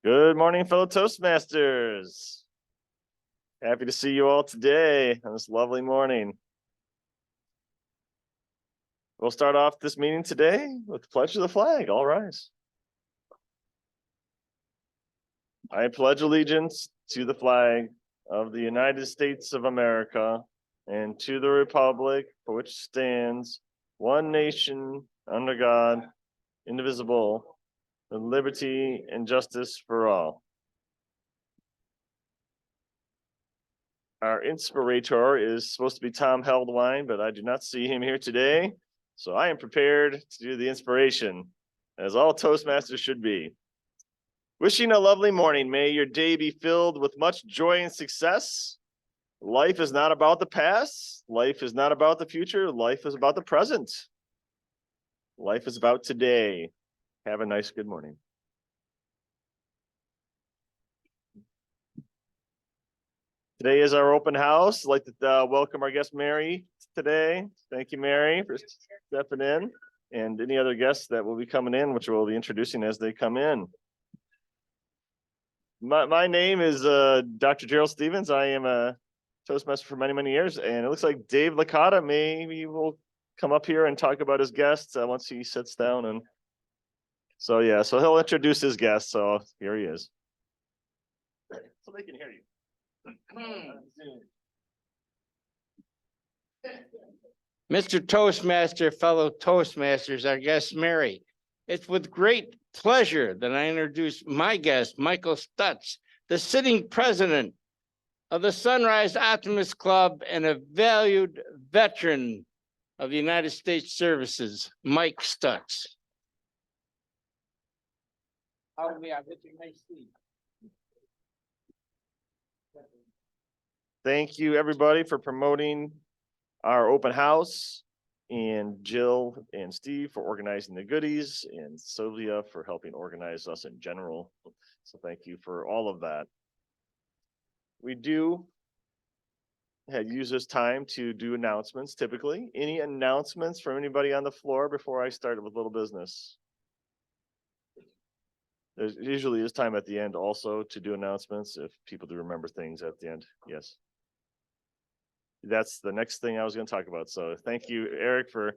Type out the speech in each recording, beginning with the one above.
Good morning, fellow Toastmasters. Happy to see you all today on this lovely morning. We'll start off this meeting today with the pledge of the flag. All rise. I pledge allegiance to the flag of the United States of America and to the republic for which stands one nation under God, indivisible, with liberty and justice for all. Our inspirator is supposed to be Tom Heldwine, but I do not see him here today. So I am prepared to do the inspiration, as all Toastmasters should be. Wishing a lovely morning. May your day be filled with much joy and success. Life is not about the past. Life is not about the future. Life is about the present. Life is about today. Have a nice, good morning. Today is our open house. I'd like to welcome our guest, Mary, today. Thank you, Mary, for stepping in, and any other guests that will be coming in, which we'll be introducing as they come in. My name is Dr. Gerald Stevens. I am a Toastmaster for many, many years, and it looks like Dave Licata maybe will come up here and talk about his guests once he sits down. And so, yeah, so he'll introduce his guests. So here he is. So they can hear you. Mr. Toastmaster, fellow Toastmasters, our guest Mary. It's with great pleasure that I introduce my guest, Michael Stutz, the sitting president of the Sunrise Optimist Club and a valued veteran of the United States Services, Mike Stutz. Thank you, everybody, for promoting our open house, and Jill and Steve for organizing the goodies, and Sylvia for helping organize us in general. So thank you for all of that. We do use this time to do announcements typically. Any announcements from anybody on the floor before I start with little business? There usually is time at the end also to do announcements if people do remember things at the end. Yes. That's the next thing I was going to talk about. So thank you, Eric, for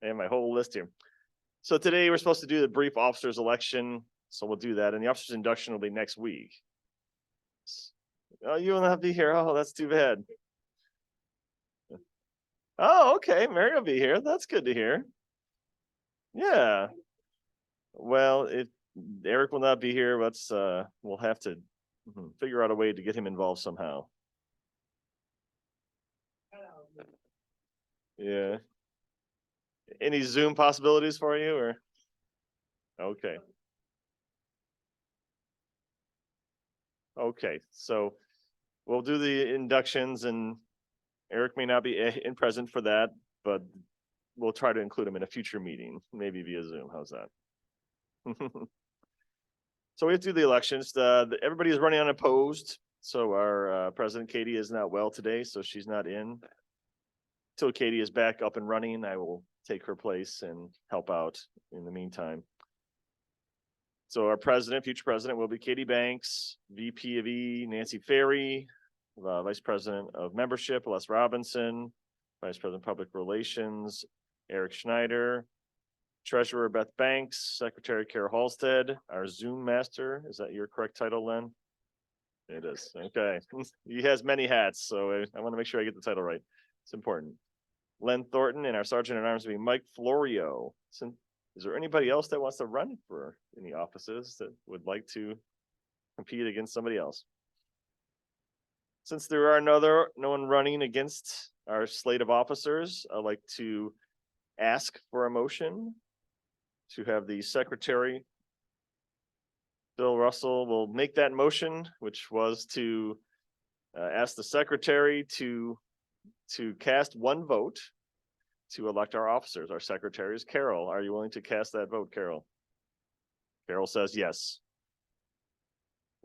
my whole list here. So today we're supposed to do the brief officers election. So we'll do that. And the officers induction will be next week. Oh, you will not be here. Oh, that's too bad. Oh, okay. Mary will be here. That's good to hear. Yeah. Well, if Eric will not be here, we'll have to figure out a way to get him involved somehow. Yeah. Any Zoom possibilities for you, or? Okay. Okay, so we'll do the inductions, and Eric may not be in present for that, but we'll try to include him in a future meeting, maybe via Zoom. How's that? So we have to do the elections. Everybody is running unopposed. So our president, Katie, is not well today, so she's not in. Till Katie is back up and running, I will take her place and help out in the meantime. So our future president will be Katie Banks, VP of E, Nancy Ferry, Vice President of Membership, Les Robinson, Vice President of Public Relations, Eric Schneider, Treasurer Beth Banks, Secretary Kara Halstead, our Zoom Master. Is that your correct title, Len? It is. Okay. He has many hats, so I want to make sure I get the title right. It's important. Len Thornton, and our Sergeant at Arms will be Mike Florio. Is there anybody else that wants to run for any offices that would like to compete against somebody else? Since there are no one running against our slate of officers, I'd like to ask for a motion to have the secretary, Bill Russell, will make that motion, which was to ask the secretary to cast one vote to elect our officers. Our secretary is Carol. Are you willing to cast that vote, Carol? Carol says yes.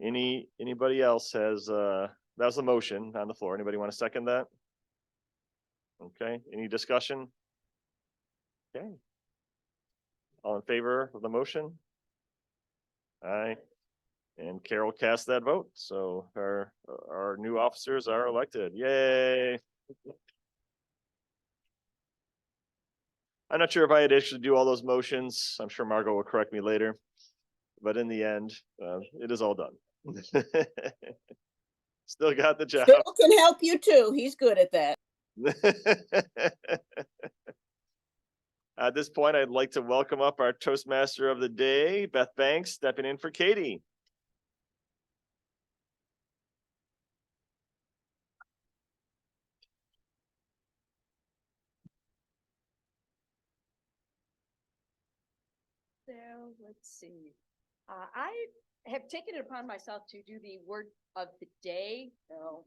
Anybody else has that was the motion on the floor. Anybody want to second that? Okay. Any discussion? Okay. All in favor of the motion? Aye. And Carol cast that vote, so our new officers are elected. Yay! I'm not sure if I had actually do all those motions. I'm sure Margot will correct me later. But in the end, it is all done. Still got the job. Phil can help you too. He's good at that. At this point, I'd like to welcome up our Toastmaster of the day, Beth Banks, stepping in for Katie. So let's see. I have taken it upon myself to do the word of the day. So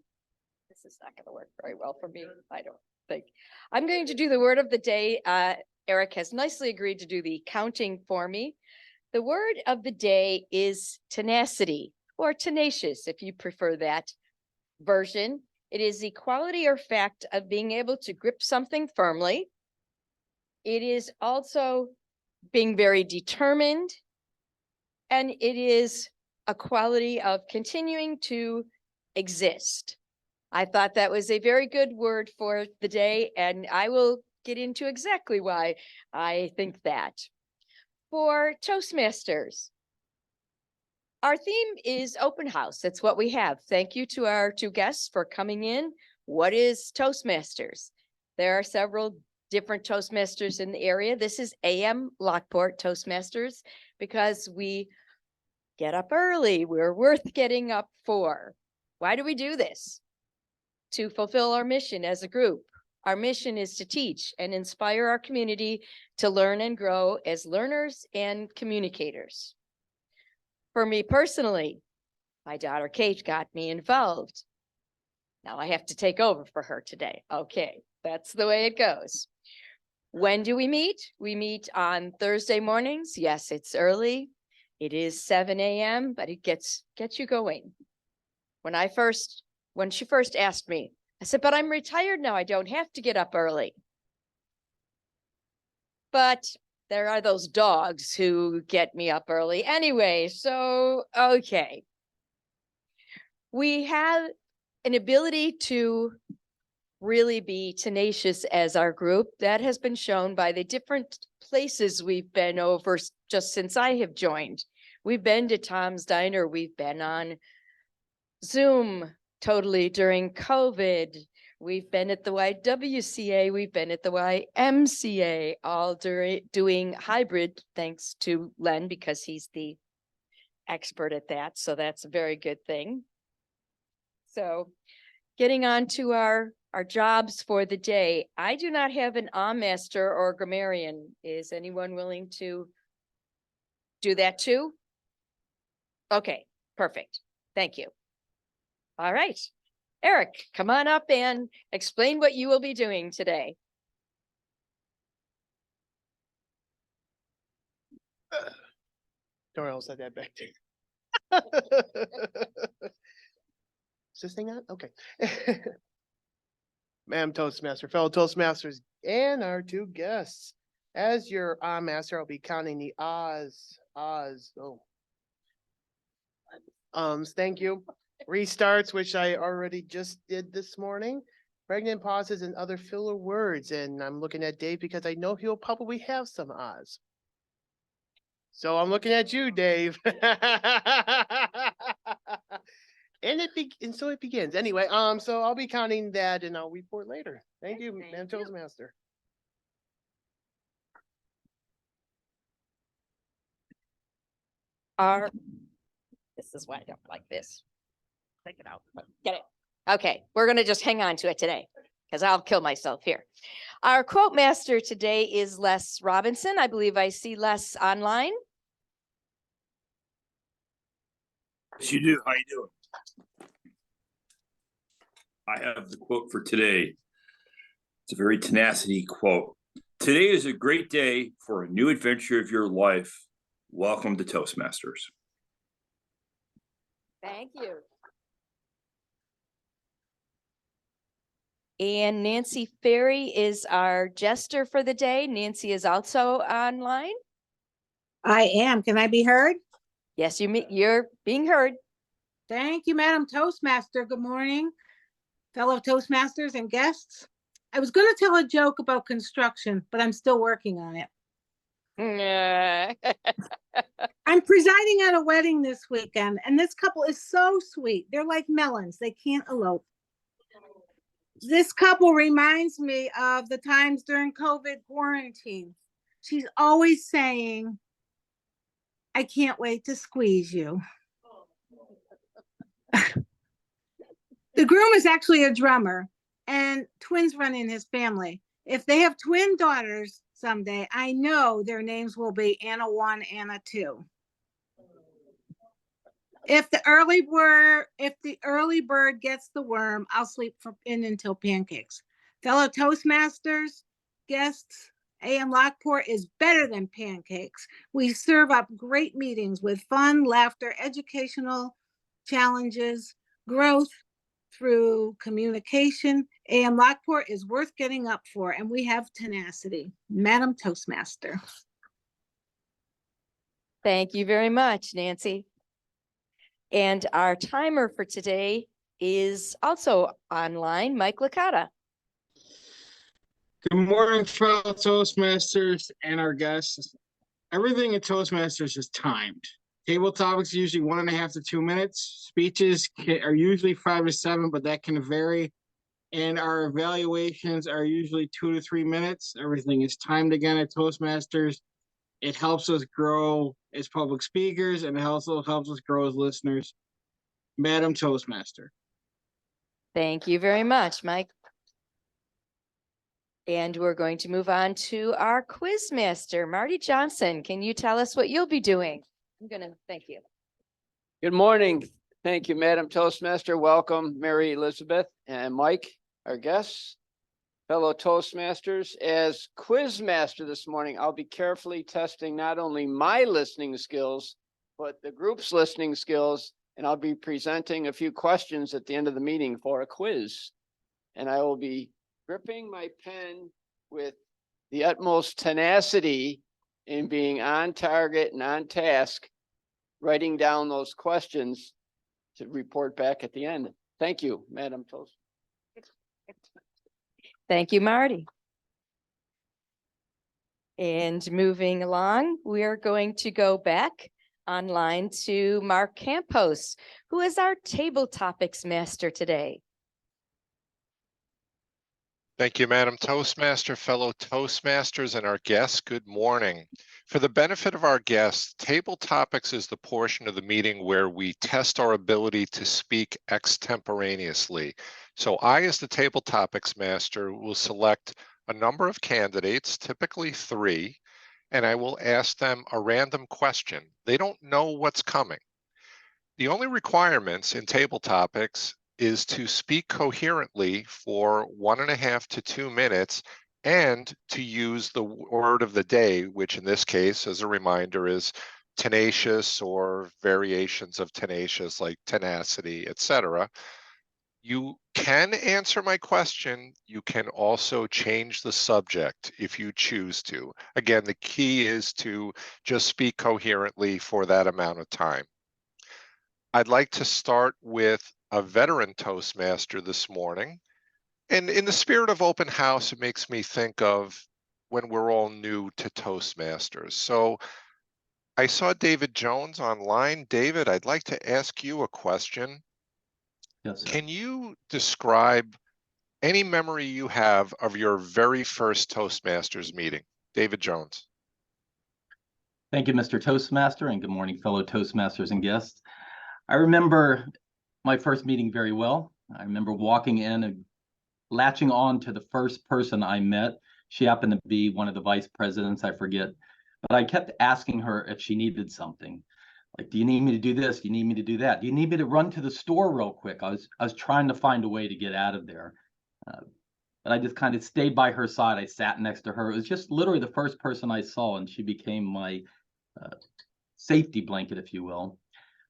this is not going to work very well for me, I don't think. I'm going to do the word of the day. Eric has nicely agreed to do the counting for me. The word of the day is tenacity, or tenacious, if you prefer that version. It is the quality or fact of being able to grip something firmly. It is also being very determined, and it is a quality of continuing to exist. I thought that was a very good word for the day, and I will get into exactly why I think that. For Toastmasters, our theme is open house. That's what we have. Thank you to our two guests for coming in. What is Toastmasters? There are several different Toastmasters in the area. This is AM Lockport Toastmasters because we get up early. We're worth getting up for. Why do we do this? To fulfill our mission as a group. Our mission is to teach and inspire our community to learn and grow as learners and communicators. For me personally, my daughter Kate got me involved. Now I have to take over for her today. Okay, that's the way it goes. When do we meet? We meet on Thursday mornings. Yes, it's early. It is 7 a.m., but it gets you going. When she first asked me, I said, but I'm retired now. I don't have to get up early. But there are those dogs who get me up early anyway. So, okay. We have an ability to really be tenacious as our group. That has been shown by the different places we've been over just since I have joined. We've been to Tom's Diner. We've been on Zoom totally during COVID. We've been at the YWCA. We've been at the YMCA, all doing hybrid, thanks to Len, because he's the expert at that. So that's a very good thing. So getting on to our jobs for the day. I do not have an master or grammarian. Is anyone willing to do that too? Okay, perfect. Thank you. All right. Eric, come on up and explain what you will be doing today. Don't else set that back there. Is this thing on? Okay. Madam Toastmaster, fellow Toastmasters, and our two guests. As your master, I'll be counting the ahs. Oh. Thank you. Restarts, which I already just did this morning. Pregnant pauses and other filler words. And I'm looking at Dave because I know he'll probably have some ahs. So I'm looking at you, Dave. And so it begins. Anyway, so I'll be counting that and I'll report later. Thank you, Madam Toastmaster. This is why I don't like this. Take it out. Get it. Okay, we're gonna just hang on to it today because I'll kill myself here. Our quote master today is Les Robinson. I believe I see Les online. Yes, you do. How you doing? I have the quote for today. It's a very tenacity quote. Today is a great day for a new adventure of your life. Welcome to Toastmasters. Thank you. And Nancy Ferry is our jester for the day. Nancy is also online. I am. Can I be heard? Yes, you're being heard. Thank you, Madam Toastmaster. Good morning, fellow Toastmasters and guests. I was going to tell a joke about construction, but I'm still working on it. I'm presiding at a wedding this weekend, and this couple is so sweet. They're like melons. They can't elope. This couple reminds me of the times during COVID quarantine. She's always saying, I can't wait to squeeze you. The groom is actually a drummer, and twins run in his family. If they have twin daughters someday, I know their names will be Anna 1, Anna 2. If the early bird gets the worm, I'll sleep in until pancakes. Fellow Toastmasters, guests, AM Lockport is better than pancakes. We serve up great meetings with fun, laughter, educational challenges, growth through communication. AM Lockport is worth getting up for, and we have tenacity. Madam Toastmaster. Thank you very much, Nancy. And our timer for today is also online, Mike Licata. Good morning, fellow Toastmasters and our guests. Everything in Toastmasters is timed. Table topics usually 1.5 to 2 minutes. Speeches are usually 5 to 7, but that can vary. And our evaluations are usually 2 to 3 minutes. Everything is timed again at Toastmasters. It helps us grow as public speakers, and it also helps us grow as listeners. Madam Toastmaster. Thank you very much, Mike. And we're going to move on to our quiz master, Marty Johnson. Can you tell us what you'll be doing? Thank you. Good morning. Thank you, Madam Toastmaster. Welcome, Mary Elizabeth and Mike, our guests. Fellow Toastmasters, as quiz master this morning, I'll be carefully testing not only my listening skills, but the group's listening skills, and I'll be presenting a few questions at the end of the meeting for a quiz. And I will be gripping my pen with the utmost tenacity in being on target and on task, writing down those questions to report back at the end. Thank you, Madam Toast. Thank you, Marty. And moving along, we are going to go back online to Mark Campos, who is our table topics master today. Thank you, Madam Toastmaster, fellow Toastmasters, and our guests. Good morning. For the benefit of our guests, table topics is the portion of the meeting where we test our ability to speak extemporaneously. So I, as the table topics master, will select a number of candidates, typically 3, and I will ask them a random question. They don't know what's coming. The only requirements in table topics is to speak coherently for 1.5 to 2 minutes and to use the word of the day, which in this case, as a reminder, is tenacious or variations of tenacious like tenacity, etc. You can answer my question. You can also change the subject if you choose to. Again, the key is to just speak coherently for that amount of time. I'd like to start with a veteran Toastmaster this morning. And in the spirit of open house, it makes me think of when we're all new to Toastmasters. So I saw David Jones online. David, I'd like to ask you a question. Yes, sir. Can you describe any memory you have of your very first Toastmasters meeting? David Jones. Thank you, Mr. Toastmaster, and good morning, fellow Toastmasters and guests. I remember my first meeting very well. I remember walking in and latching on to the first person I met. She happened to be one of the vice presidents, I forget. But I kept asking her if she needed something. Like, do you need me to do this? Do you need me to do that? Do you need me to run to the store real quick? I was trying to find a way to get out of there. But I just kind of stayed by her side. I sat next to her. It was just literally the first person I saw, and she became my safety blanket, if you will.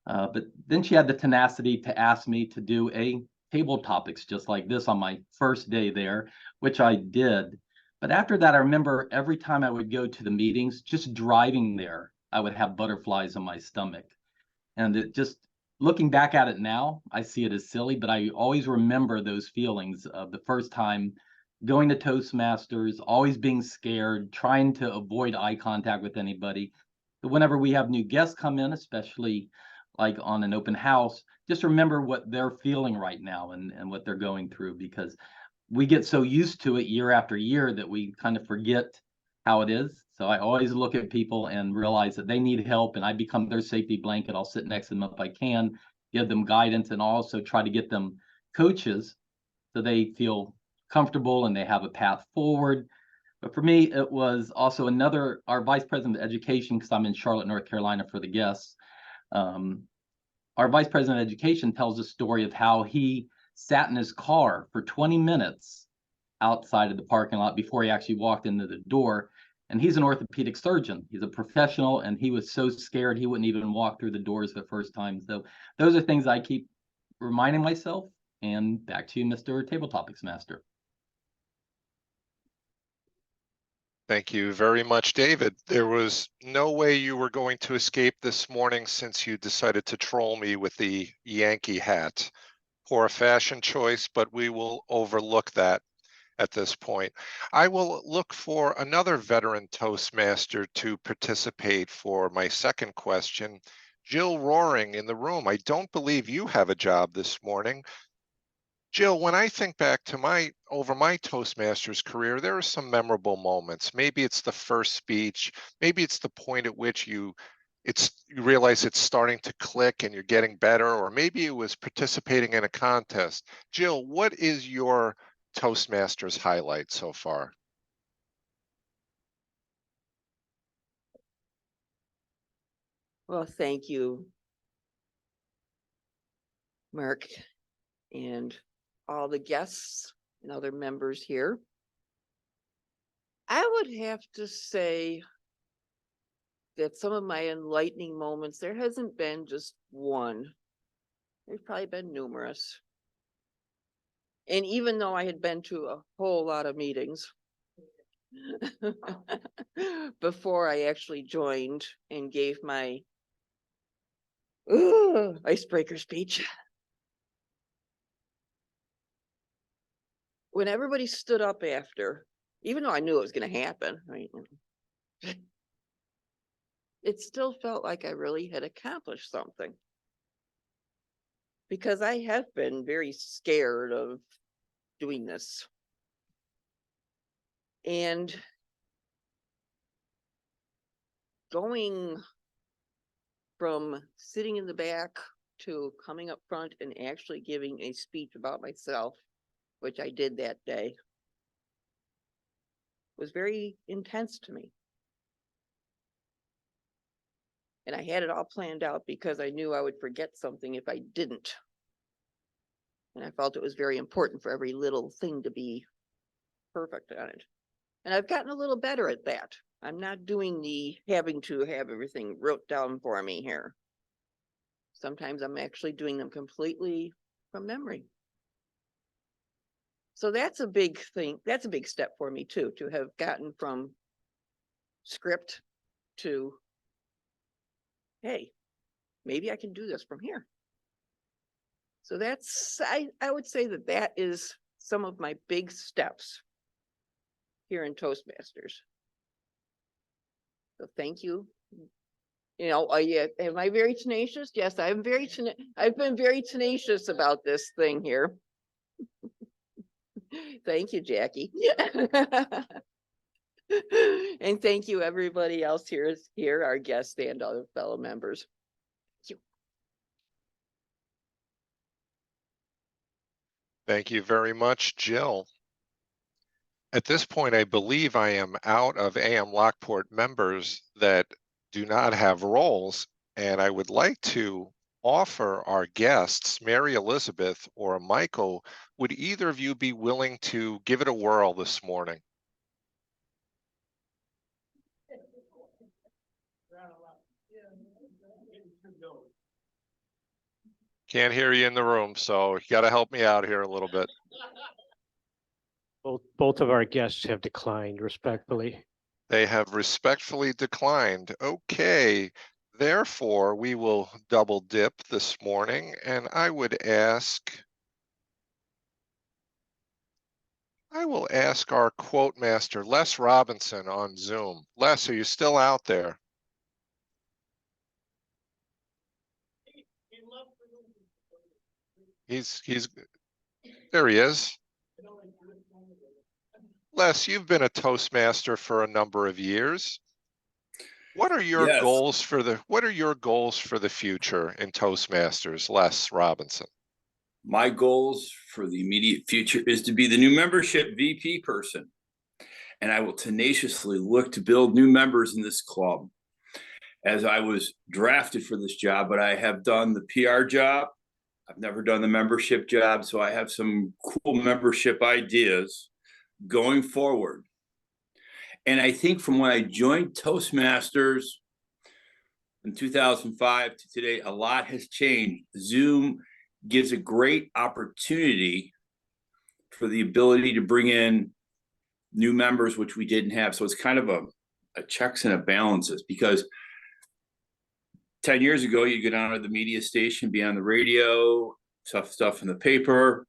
But then she had the tenacity to ask me to do a table topics just like this on my first day there, which I did. But after that, I remember every time I would go to the meetings, just driving there, I would have butterflies in my stomach. And it just, looking back at it now, I see it as silly, but I always remember those feelings of the first time going to Toastmasters, always being scared, trying to avoid eye contact with anybody. But whenever we have new guests come in, especially like on an open house, just remember what they're feeling right now and what they're going through, because we get so used to it year after year that we kind of forget how it is. So I always look at people and realize that they need help, and I become their safety blanket. I'll sit next to them if I can, give them guidance, and also try to get them coaches so they feel comfortable and they have a path forward. But for me, it was also our vice president of education, because I'm in Charlotte, North Carolina for the guests. Our vice president of education tells a story of how he sat in his car for 20 minutes outside of the parking lot before he actually walked into the door. And he's an orthopedic surgeon. He's a professional, and he was so scared he wouldn't even walk through the doors the first time. So those are things I keep reminding myself. And back to you, Mr. Table Topics Master. Thank you very much, David. There was no way you were going to escape this morning since you decided to troll me with the Yankee hat. Poor fashion choice, but we will overlook that at this point. I will look for another veteran Toastmaster to participate for my second question. Jill Roaring in the room. I don't believe you have a job this morning. Jill, when I think back to my Toastmasters career, there are some memorable moments. Maybe it's the first speech, maybe it's the point at which you realize it's starting to click and you're getting better, or maybe it was participating in a contest. Jill, what is your Toastmasters highlight so far? Well, thank you, Mark, and all the guests and other members here. I would have to say that some of my enlightening moments, there hasn't been just one. There's probably been numerous. And even though I had been to a whole lot of meetings before I actually joined and gave my icebreaker speech, when everybody stood up after, even though I knew it was going to happen, right? It still felt like I really had accomplished something. Because I have been very scared of doing this. And going from sitting in the back to coming up front and actually giving a speech about myself, which I did that day, was very intense to me. And I had it all planned out because I knew I would forget something if I didn't. And I felt it was very important for every little thing to be perfect on it. And I've gotten a little better at that. I'm not doing the having to have everything wrote down for me here. Sometimes I'm actually doing them completely from memory. So that's a big thing. That's a big step for me too, to have gotten from script to, hey, maybe I can do this from here. So that's, I would say that that is some of my big steps here in Toastmasters. So thank you. You know, yeah, am I very tenacious? Yes, I've been very tenacious about this thing here. Thank you, Jackie. And thank you, everybody else here, our guests and other fellow members. Thank you. Thank you very much, Jill. At this point, I believe I am out of AM Lockport members that do not have roles, and I would like to offer our guests, Mary Elizabeth or Michael, would either of you be willing to give it a whirl this morning? Can't hear you in the room, so you got to help me out here a little bit. Both of our guests have declined respectfully. They have respectfully declined. Okay, Therefore, we will double dip this morning, and I will ask our quote master, Les Robinson, on Zoom. Les, are you still out there? There he is. Les, you've been a Toastmaster for a number of years. What are your Yes. goals for the future in Toastmasters, Les Robinson? My goals for the immediate future is to be the new membership VP person. And I will tenaciously look to build new members in this club. As I was drafted for this job, but I have done the PR job. I've never done the membership job, so I have some cool membership ideas going forward. And I think from when I joined Toastmasters in 2005 to today, a lot has changed. Zoom gives a great opportunity for the ability to bring in new members, which we didn't have. So it's kind of a checks and a balances, because 10 years ago, you go down to the media station, be on the radio, stuff in the paper.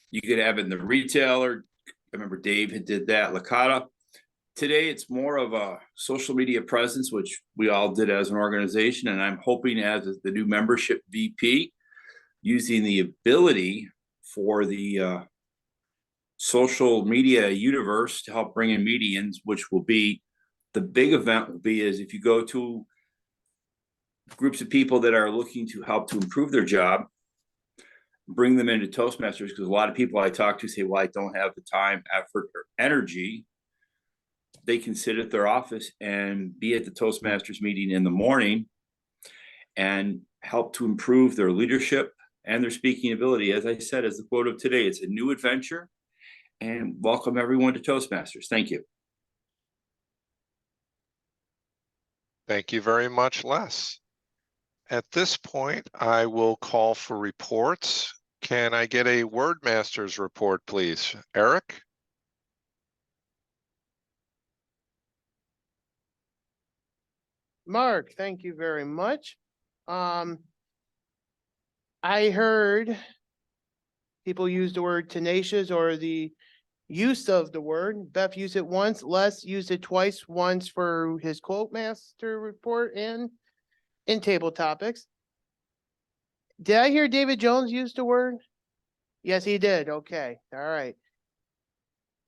You could have it in the retailer. I remember Dave had did that, Licata. Today, it's more of a social media presence, which we all did as an organization. And I'm hoping as the new membership VP, using the ability for the social media universe to help bring in medians, which will be the big event will be is if you go to groups of people that are looking to help to improve their job, bring them into Toastmasters, because a lot of people I talk to say, well, I don't have the time, effort, or energy. They can sit at their office and be at the Toastmasters meeting in the morning and help to improve their leadership and their speaking ability. As I said, as the quote of today, it's a new adventure, and welcome everyone to Toastmasters. Thank you. Thank you very much, Les. At this point, I will call for reports. Can I get a Wordmasters report, please? Eric? Mark, thank you very much. I heard people use the word tenacious or the use of the word. Beth used it once, Les used it twice, once for his quote master report and in table topics. Did I hear David Jones use the word? Yes, he did. Okay. All right.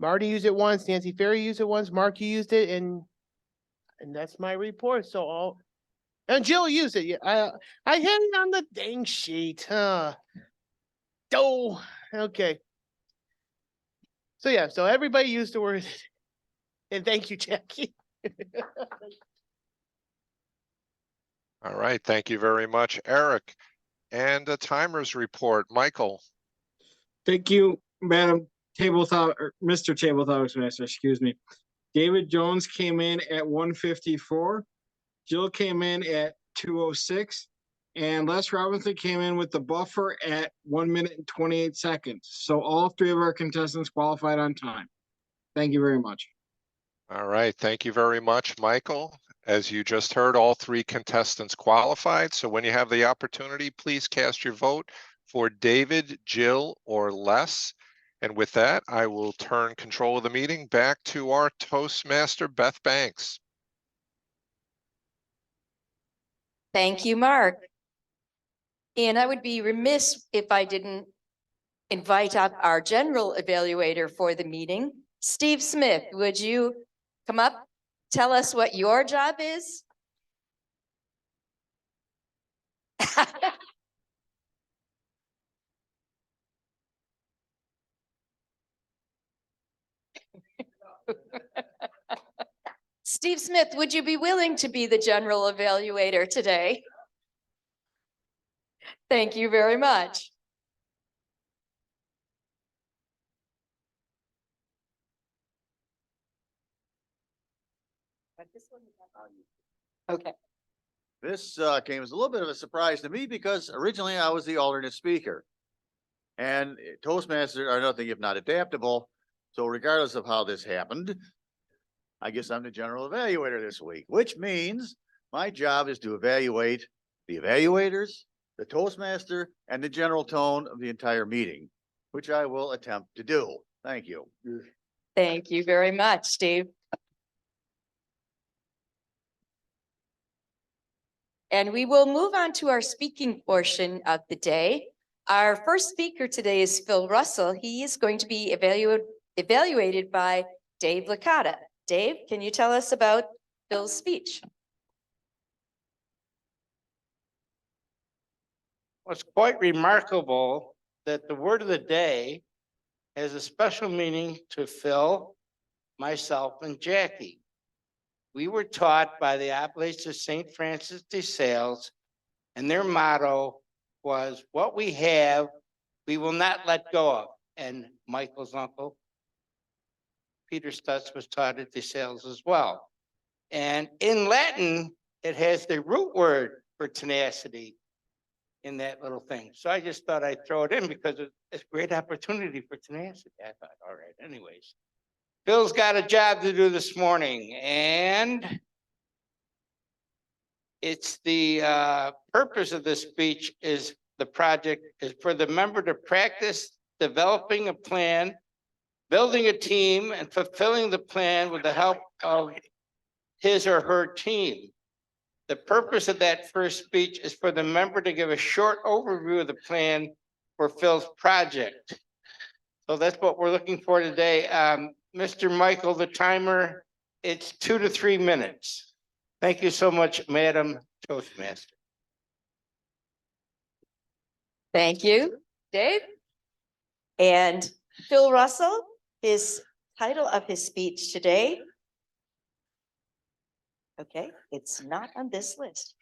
Marty used it once, Nancy Ferry used it once, Mark, you used it, and that's my report. So and Jill used it. Yeah, I had it on the dang sheet. Oh, okay. So yeah, so everybody used the word, and thank you, Jackie. All right, thank you very much, Eric. And a timers report, Michael. Thank you, Madam Tabletop, or Mr. Tabletop Toastmaster, excuse me. David Jones came in at 1:54. Jill came in at 2:06. And Les Robinson came in with the buffer at 1 minute and 28 seconds. So all three of our contestants qualified on time. Thank you very much. All right, thank you very much, Michael. As you just heard, all three contestants qualified. So when you have the opportunity, please cast your vote for David, Jill, or Les. And with that, I will turn control of the meeting back to our Toastmaster, Beth Banks. Thank you, Mark. And I would be remiss if I didn't invite up our general evaluator for the meeting. Steve Smith, would you come up, tell us what your job is? Steve Smith, would you be willing to be the general evaluator today? Thank you very much. Okay. This came as a little bit of a surprise to me because originally I was the alternate speaker. And Toastmasters are nothing if not adaptable. So regardless of how this happened, I guess I'm the general evaluator this week, which means My job is to evaluate the evaluators, the Toastmaster, and the general tone of the entire meeting, which I will attempt to do. Thank you. Thank you very much, Steve. And we will move on to our speaking portion of the day. Our first speaker today is Phil Russell. He is going to be evaluated by Dave Licata. Dave, can you tell us about Phil's speech? It's quite remarkable that the word of the day has a special meaning to Phil, myself, and Jackie. We were taught by the Oblates of St. Francis de Sales, and their motto was, what we have, we will not let go of. And Michael's uncle, Peter Stutz, was taught at de Sales as well. And in Latin, it has the root word for tenacity in that little thing. So I just thought I'd throw it in because it's a great opportunity for tenacity. I thought, all right, anyways. Phil's got a job to do this morning, and it's the purpose of this speech is the project is for the member to practice developing a plan, building a team, and fulfilling the plan with the help of his or her team. The purpose of that first speech is for the member to give a short overview of the plan for Phil's project. So that's what we're looking for today. Mr. Michael, the timer, it's 2 to 3 minutes. Thank you so much, Madam Toastmaster. Thank you, Dave. And Phil Russell, his title of his speech today. Okay, it's not on this list.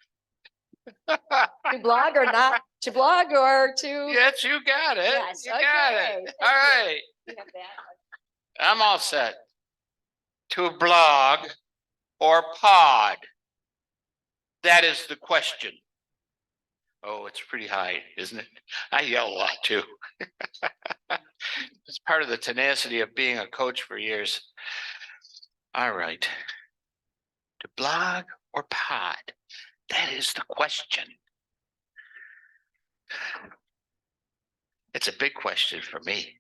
To blog or not, to blog or to? Yes, you got it. Yes, You got okay, it. thank All you. right. We have that. I'm all set. To blog or pod? That is the question. Oh, it's pretty high, isn't it? I yell a lot too. It's part of the tenacity of being a coach for years. All right. To blog or pod? That is the question. It's a big question for me.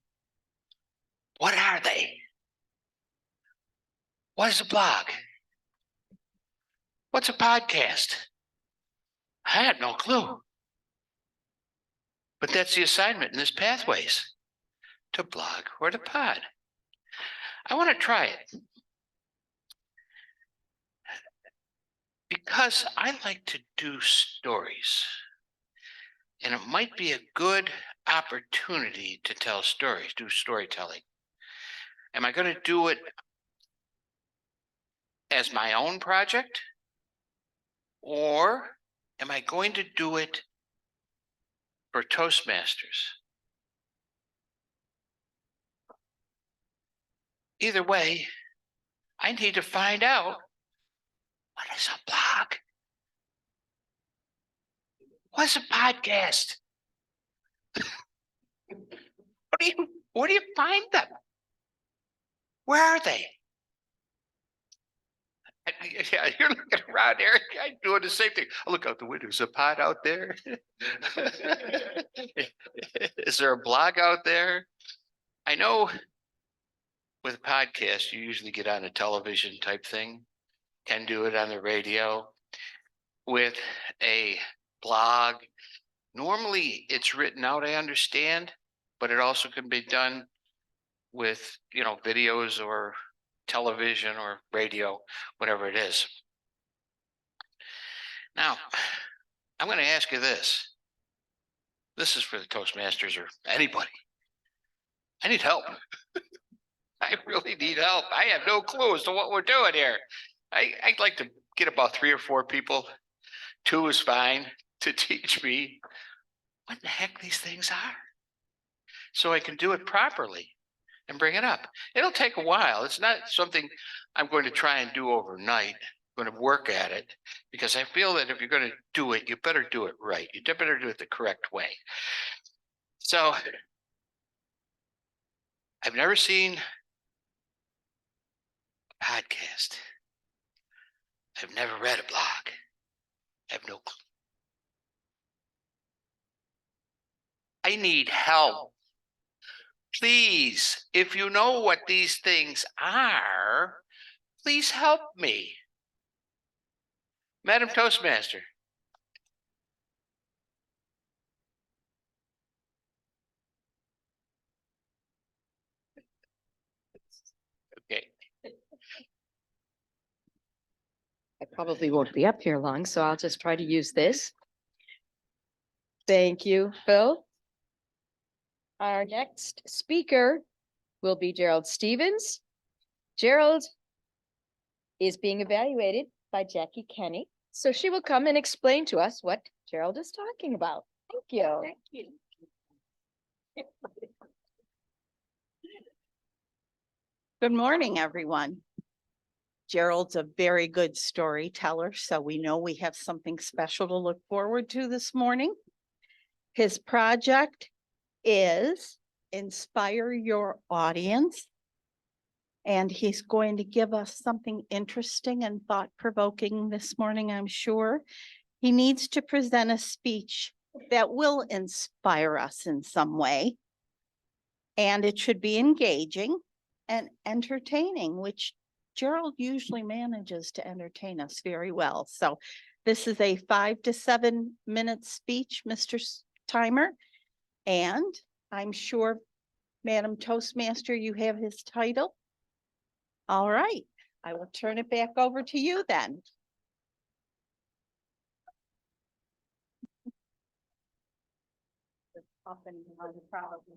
What are they? What is a blog? What's a podcast? I have no clue. But that's the assignment in this Pathways. To blog or to pod. I want to try it. Because I like to do stories. And it might be a good opportunity to tell stories, do storytelling. Am I going to do it as my own project? Or am I going to do it for Toastmasters? Either way, I need to find out, what is a blog? What's a podcast? Where do you find them? Where are they? Yeah, you're looking around, Eric. I'm doing the same thing. I look out the window. Is a pod out there? Is there a blog out there? I know with a podcast, you usually get on a television type thing. Can do it on the radio. With a blog, normally it's written out, I understand, but it also can be done with, videos or television or radio, whatever it is. Now, I'm going to ask you this. This is for the Toastmasters or anybody. I need help. I really need help. I have no clue as to what we're doing here. I'd like to get about 3 or 4 people. 2 is fine to teach me what the heck these things are, so I can do it properly and bring it up. It'll take a while. It's not something I'm going to try and do overnight. I'm going to work at it because I feel that if you're going to do it, you better do it right. You better do it the correct way. So I've never seen a podcast. I've never read a blog. I have no clue. I need help. Please, if you know what these things are, please help me. Madam Toastmaster. Okay. I probably won't be up here long, so I'll just try to use this. Thank you, Phil. Our next speaker will be Gerald Stevens. Gerald is being evaluated by Jackie Kenny, so she will come and explain to us what Gerald is talking about. Thank you. Thank you. Good morning, everyone. Gerald's a very good storyteller, so we know we have something special to look forward to this morning. His project is Inspire Your Audience. And he's going to give us something interesting and thought-provoking this morning, I'm sure. He needs to present a speech that will inspire us in some way. And it should be engaging and entertaining, which Gerald usually manages to entertain us very well. So this is a 5 to 7 minute speech, Mr. Timer. And I'm sure, Madam Toastmaster, you have his title. All right, I will turn it back over to you then. Up and down, probably.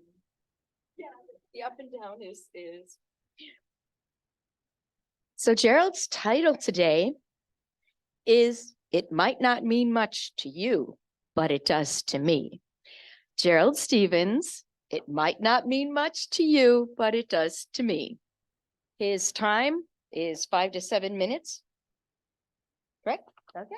Yeah, the up and down is. So Gerald's title today is It Might Not Mean Much to You, but It Does to Me. Gerald Stevens, it might not mean much to you, but it does to me. His time is 5 to 7 minutes. Correct? Okay.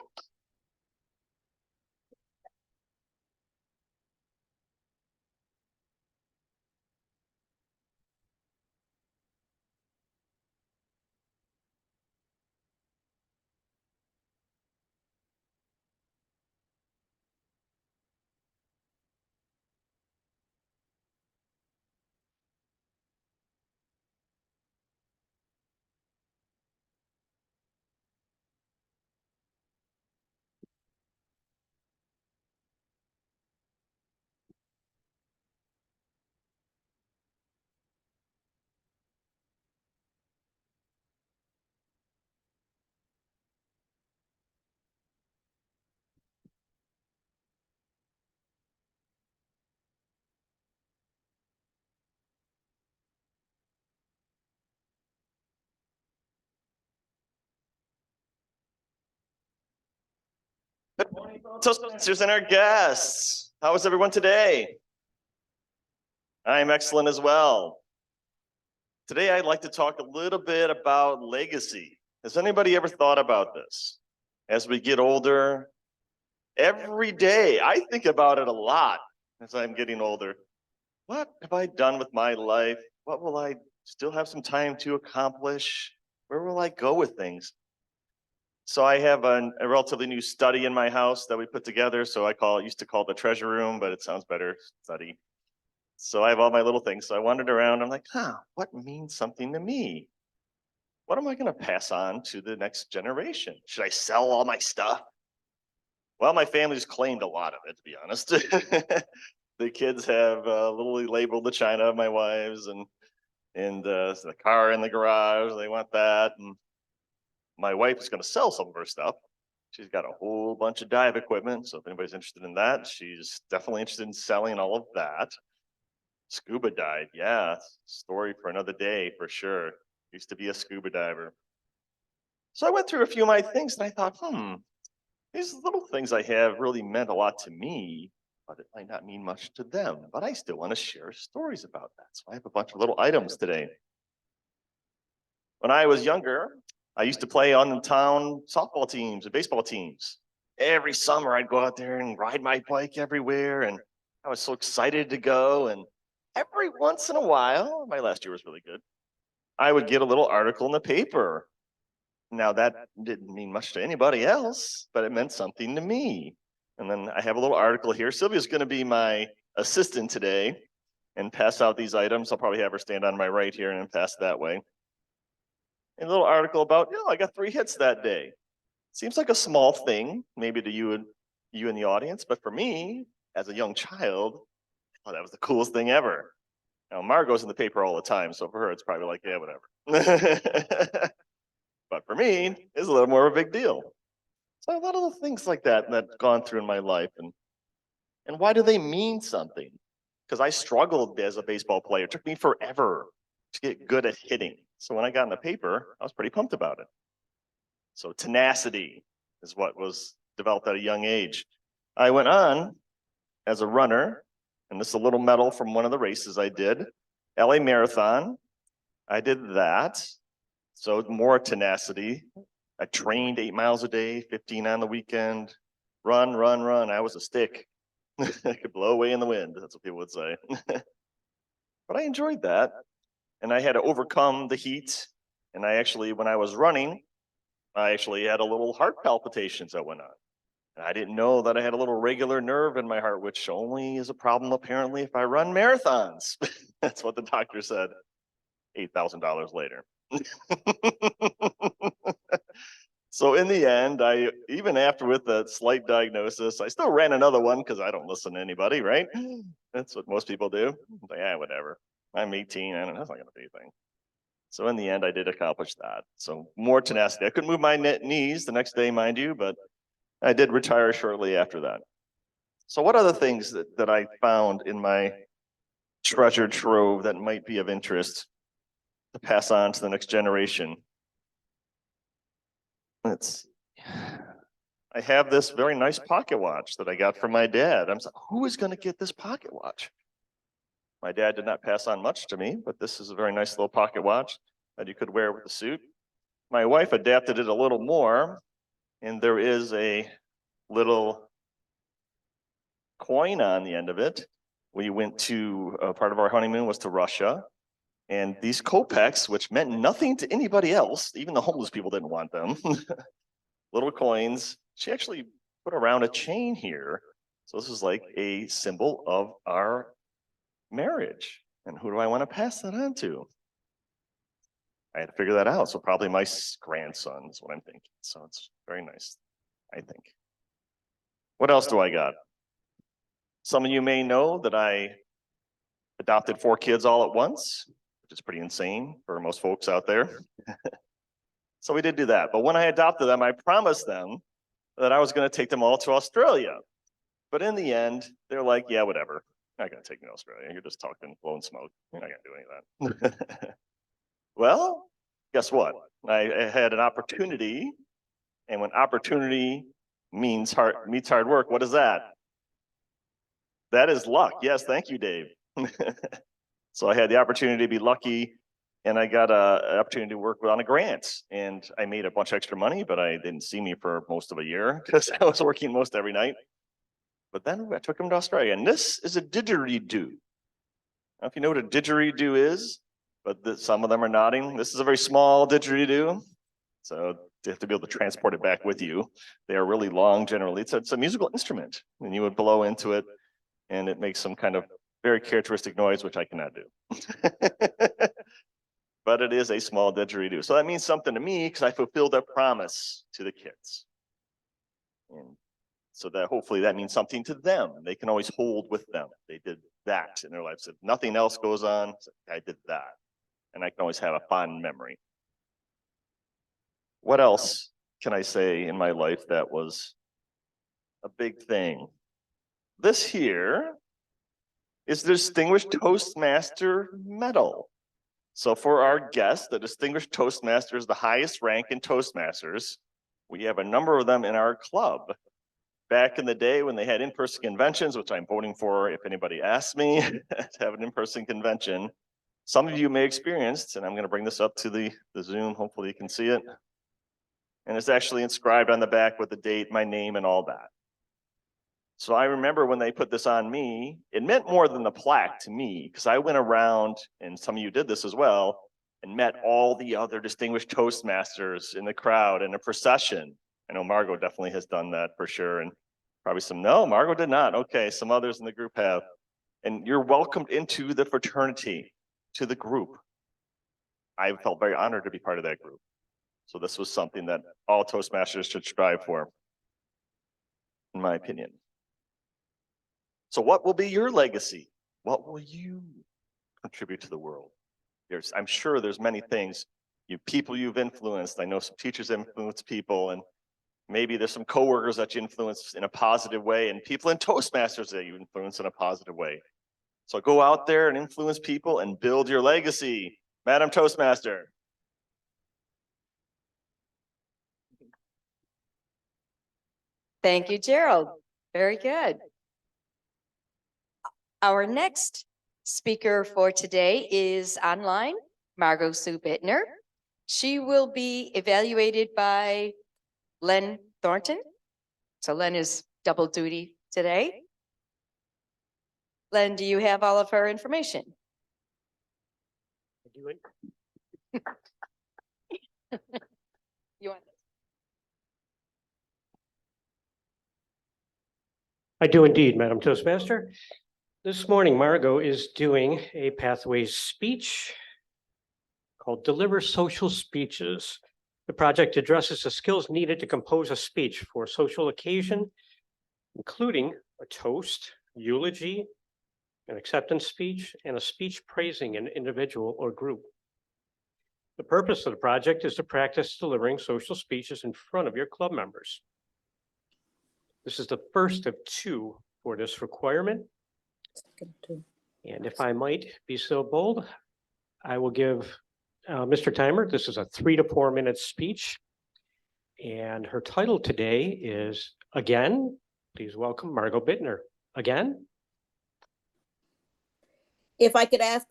Good morning, Toastmasters and our guests. How is everyone today? I'm excellent as well. Today, I'd like to talk a little bit about legacy. Has anybody ever thought about this? As we get older, every day, I think about it a lot as I'm getting older. What have I done with my life? What will I still have some time to accomplish? Where will I go with things? So I have a relatively new study in my house that we put together. So used to call it the treasure room, but it sounds better, study. So I have all my little things. So I wandered around. I'm like, what means something to me? What am I going to pass on to the next generation? Should I sell all my stuff? Well, my family's claimed a lot of it, to be honest. The kids have literally labeled the china of my wives and the car in the garage. They want that. And my wife is going to sell some of her stuff. She's got a whole bunch of dive equipment. So if anybody's interested in that, she's definitely interested in selling all of that. Scuba dive. Yeah. Story for another day for sure. Used to be a scuba diver. So I went through a few of my things and I thought, these little things I have really meant a lot to me, but it might not mean much to them. But I still want to share stories about that. So I have a bunch of little items today. When I was younger, I used to play on the town softball teams and baseball teams. Every summer I'd go out there and ride my bike everywhere. And I was so excited to go. And every once in a while, my last year was really good, I would get a little article in the paper. Now that didn't mean much to anybody else, but it meant something to me. And then I have a little article here. Sylvia's going to be my assistant today and pass out these items. I'll probably have her stand on my right here and then pass that way. And a little article about, I got 3 hits that day. Seems like a small thing, maybe to you in the audience, but for me, as a young child, that was the coolest thing ever. Now, Margot's in the paper all the time, so for her, it's probably like, yeah, whatever. But for me, it's a little more of a big deal. So a lot of the things like that gone through in my life, and why do they mean something? Because I struggled as a baseball player. It took me forever to get good at hitting. So when I got in the paper, I was pretty pumped about it. So tenacity is what was developed at a young age. I went on as a runner, and this is a little medal from one of the races I did. LA Marathon, I did that. So more tenacity. I trained 8 miles a day, 15 on the weekend. Run. I was a stick. I could blow away in the wind. That's what people would say. But I enjoyed that. And I had to overcome the heat. And I actually, when I was running, I actually had a little heart palpitations that went on. And I didn't know that I had a little regular nerve in my heart, which only is a problem apparently if I run marathons. That's what the doctor said. $8,000 later. So in the end, even after with the slight diagnosis, I still ran another one because I don't listen to anybody, right? That's what most people do. Like, yeah, whatever. I'm 18. I don't know. That's not going to be anything. So in the end, I did accomplish that. So more tenacity. I couldn't move my knees the next day, mind you, but I did retire shortly after that. So what other things that I found in my treasure trove that might be of interest to pass on to the next generation? I have this very nice pocket watch that I got from my dad. I'm like, who is going to get this pocket watch? My dad did not pass on much to me, but this is a very nice little pocket watch that you could wear with a suit. My wife adapted it a little more, and there is a little coin on the end of it. We went to, part of our honeymoon was to Russia, and these kopecks, which meant nothing to anybody else, even the homeless people didn't want them, little coins, she actually put around a chain here. So this is like a symbol of our marriage. And who do I want to pass that on to? I had to figure that out. So probably my grandson is what I'm thinking. So it's very nice, I think. What else do I got? Some of you may know that I adopted 4 kids all at once, which is pretty insane for most folks out there. So we did do that. But when I adopted them, I promised them that I was going to take them all to Australia. But in the end, they're like, yeah, whatever. You're not going to take me to Australia. You're just talking, blowing smoke. You're not going to do any of that. Well, guess what? I had an opportunity. And when opportunity meets hard work, what is that? That is luck. Yes, thank you, Dave. So I had the opportunity to be lucky, and I got an opportunity to work on a grant, and I made a bunch of extra money, but I didn't see me for most of a year because I was working most every night. But then I took him to Australia, and this is a didgeridoo. I don't know if you know what a didgeridoo is, but some of them are nodding. This is a very small didgeridoo, so you have to be able to transport it back with you. They are really long generally. It's a musical instrument, and you would blow into it, and it makes some kind of very characteristic noise, which I cannot do. But it is a small didgeridoo. So that means something to me because I fulfilled a promise to the kids. And so that hopefully that means something to them. They can always hold with them. They did that in their lives. If nothing else goes on, I did that. And I can always have a fond memory. What else can I say in my life that was a big thing? This here is the Distinguished Toastmaster Medal. So for our guests, the Distinguished Toastmaster is the highest rank in Toastmasters. We have a number of them in our club. Back in the day when they had in-person conventions, which I'm voting for if anybody asks me to have an in-person convention, some of you may have experienced, and I'm going to bring this up to the Zoom, hopefully you can see it. And it's actually inscribed on the back with the date, my name, and all that. So I remember when they put this on me, it meant more than the plaque to me, because I went around, and some of you did this as well, and met all the other distinguished Toastmasters in the crowd in a procession. I know Margot definitely has done that for sure, and probably some, no, Margot did not. Okay, some others in the group have. And you're welcomed into the fraternity, to the group. I felt very honored to be part of that group. So this was something that all Toastmasters should strive for, in my opinion. So what will be your legacy? What will you contribute to the world? I'm sure there's many things, people you've influenced. I know some teachers influence people, and maybe there's some coworkers that you influence in a positive way, and people in Toastmasters that you influence in a positive way. So go out there and influence people and build your legacy. Madam Toastmaster. Thank you, Gerald. Very good. Our next speaker for today is online, Margot Sue Bittner. She will be evaluated by Len Thornton. So Len is double duty today. Len, do you have all of her information? Do it. You want I do indeed, Madam Toastmaster. This morning, Margot is doing a Pathways speech called Deliver Social Speeches. The project addresses the skills needed to compose a speech for a social occasion, including a toast, eulogy, an acceptance speech, and a speech praising an individual or group. The purpose of the project is to practice delivering social speeches in front of your club members. This is the first of two for this requirement. And if I might be so bold, I will give Mr. Timer, this is a 3 to 4 minute speech. And her title today is, again, please welcome Margot Bittner. Again. If I could ask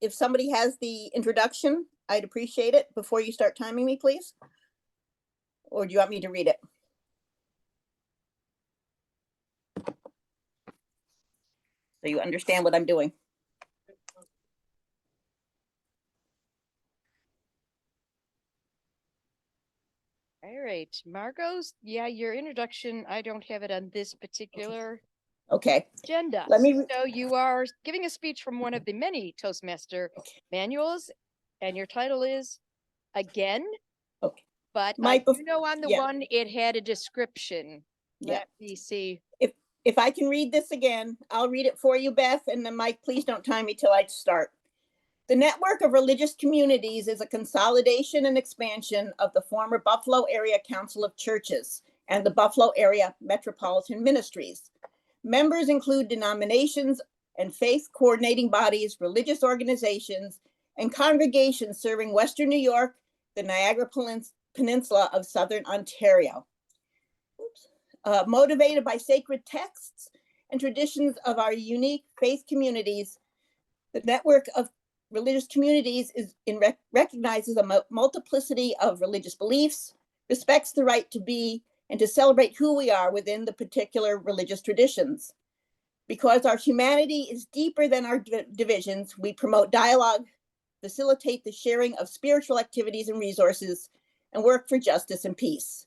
if somebody has the introduction, I'd appreciate it before you start timing me, please. Or do you want me to read it? So you understand what I'm doing. All right, Margot's, yeah, your introduction, I don't have it on this particular Okay. agenda. Let me So you are giving a speech from one of the many Toastmaster manuals, and your title is Again. Okay. But Mike, you know, on the yeah. one, it had a description. Yeah. Let me see. If I can read this again, I'll read it for you, Beth, and then Mike, please don't time me till I start. The network of religious communities is a consolidation and expansion of the former Buffalo Area Council of Churches and the Buffalo Area Metropolitan Ministries. Members include denominations and faith coordinating bodies, religious organizations, and congregations serving Western New York, the Niagara Peninsula of Southern Ontario. Motivated by sacred texts and traditions of our unique faith communities, the network of religious communities recognizes a multiplicity of religious beliefs, respects the right to be and to celebrate who we are within the particular religious traditions. Because our humanity is deeper than our divisions, we promote dialogue, facilitate the sharing of spiritual activities and resources, and work for justice and peace.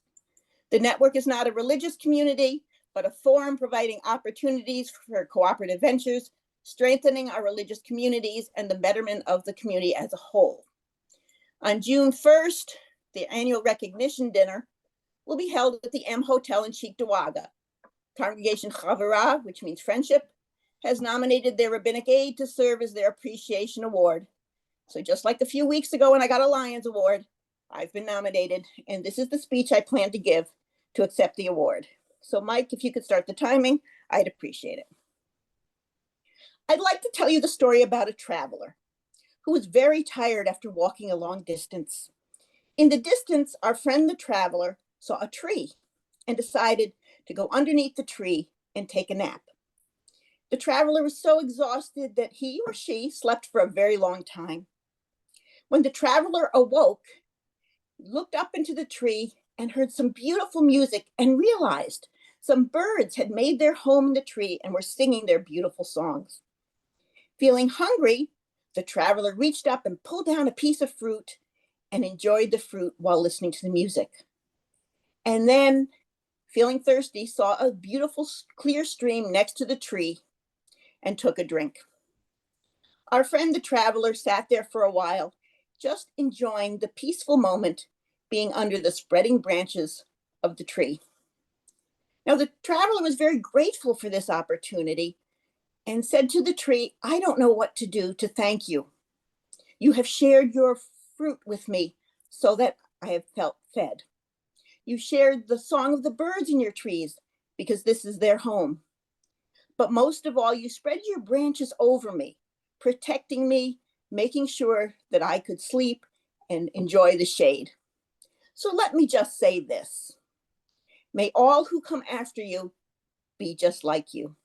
The network is not a religious community, but a forum providing opportunities for cooperative ventures, strengthening our religious communities and the betterment of the community as a whole. On June 1st, the annual recognition dinner will be held at the M Hotel in Cheektowaga. Congregation Chavurah, which means friendship, has nominated their rabbinic aide to serve as their appreciation award. So just like a few weeks ago when I got a Lions Award, I've been nominated, and this is the speech I plan to give to accept the award. So Mike, if you could start the timing, I'd appreciate it. I'd like to tell you the story about a traveler who was very tired after walking a long distance. In the distance, our friend the traveler saw a tree and decided to go underneath the tree and take a nap. The traveler was so exhausted that he or she slept for a very long time. When the traveler awoke, he looked up into the tree and heard some beautiful music and realized some birds had made their home in the tree and were singing their beautiful songs. Feeling hungry, The traveler reached up and pulled down a piece of fruit and enjoyed the fruit while listening to the music. And then, feeling thirsty, saw a beautiful clear stream next to the tree and took a drink. Our friend the traveler sat there for a while, just enjoying the peaceful moment being under the spreading branches of the tree. Now, the traveler was very grateful for this opportunity and said to the tree, "I don't know what to do to thank you. You have shared your fruit with me so that I have felt fed. You shared the song of the birds in your trees because this is their home. But most of all, you spread your branches over me, protecting me, making sure that I could sleep and enjoy the shade. So let me just say this. May all who come after you be just like you."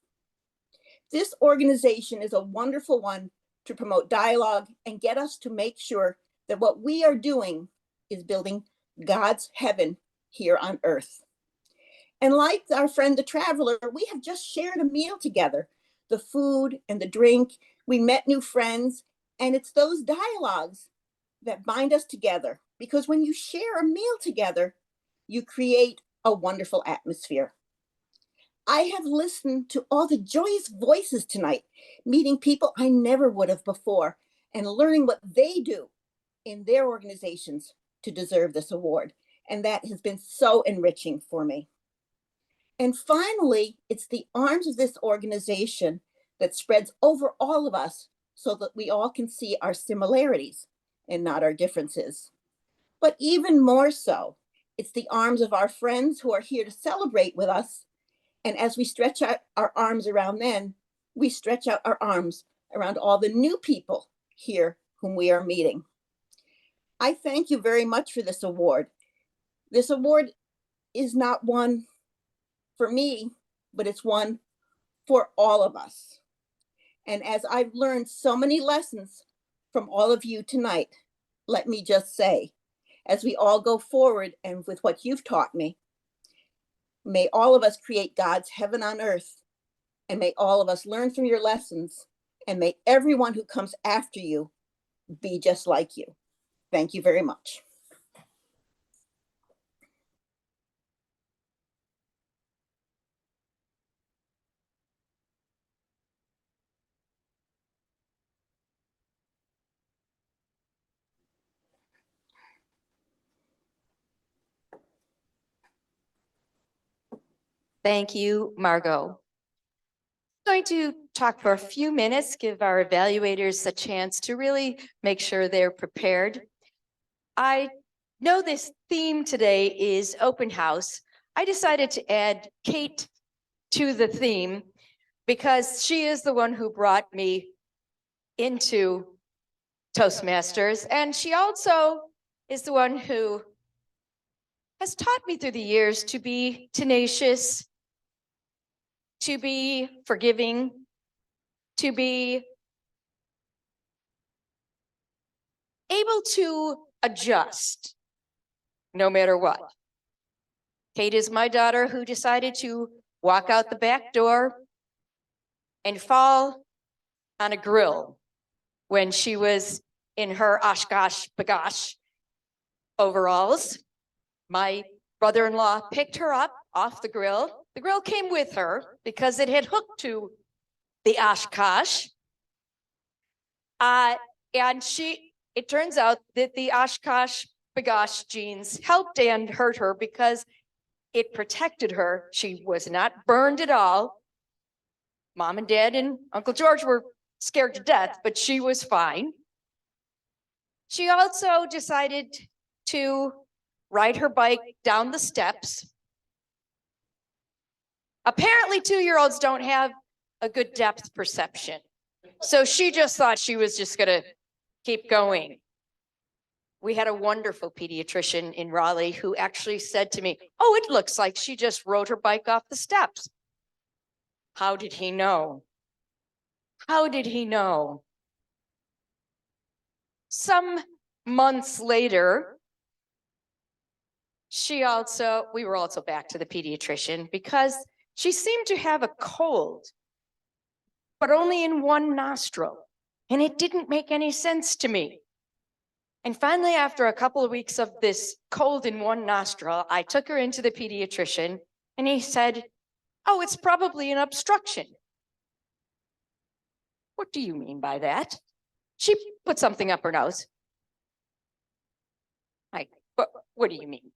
This organization is a wonderful one to promote dialogue and get us to make sure that what we are doing is building God's heaven here on earth. And like our friend the traveler, we have just shared a meal together, the food and the drink. We met new friends, and it's those dialogues that bind us together, because when you share a meal together, you create a wonderful atmosphere. I have listened to all the joyous voices tonight, meeting people I never would have before, and learning what they do in their organizations to deserve this award. And that has been so enriching for me. And finally, it's the arms of this organization that spreads over all of us so that we all can see our similarities and not our differences. But even more so, it's the arms of our friends who are here to celebrate with us. And as we stretch out our arms around them, we stretch out our arms around all the new people here whom we are meeting. I thank you very much for this award. This award is not one for me, but it's one for all of us. And as I've learned so many lessons from all of you tonight, let me just say, as we all go forward and with what you've taught me, may all of us create God's heaven on earth, and may all of us learn from your lessons, and may everyone who comes after you be just like you. Thank you very much. Thank you, Margot. Going to talk for a few minutes, give our evaluators a chance to really make sure they're prepared. I know this theme today is open house. I decided to add Kate to the theme because she is the one who brought me into Toastmasters, and she also is the one who has taught me through the years to be tenacious, to be forgiving, to be able to adjust no matter what. Kate is my daughter who decided to walk out the back door and fall on a grill when she was in her Oshkosh Bagosh overalls. My brother-in-law picked her up off the grill. The grill came with her because it had hooked to the Oshkosh. And it turns out that the Oshkosh Bagosh jeans helped and hurt her because it protected her. She was not burned at all. Mom and Dad and Uncle George were scared to death, but she was fine. She also decided to ride her bike down the steps. Apparently, 2-year-olds don't have a good depth perception. So she just thought she was just gonna keep going. We had a wonderful pediatrician in Raleigh who actually said to me, "Oh, it looks like she just rode her bike off the steps." How did he know? How did he know? Some months later, we were also back to the pediatrician because she seemed to have a cold, but only in one nostril. And it didn't make any sense to me. And finally, after a couple of weeks of this cold in one nostril, I took her into the pediatrician and he said, "Oh, it's probably an obstruction." "What do you mean by that?" She put something up her nose. What do you mean?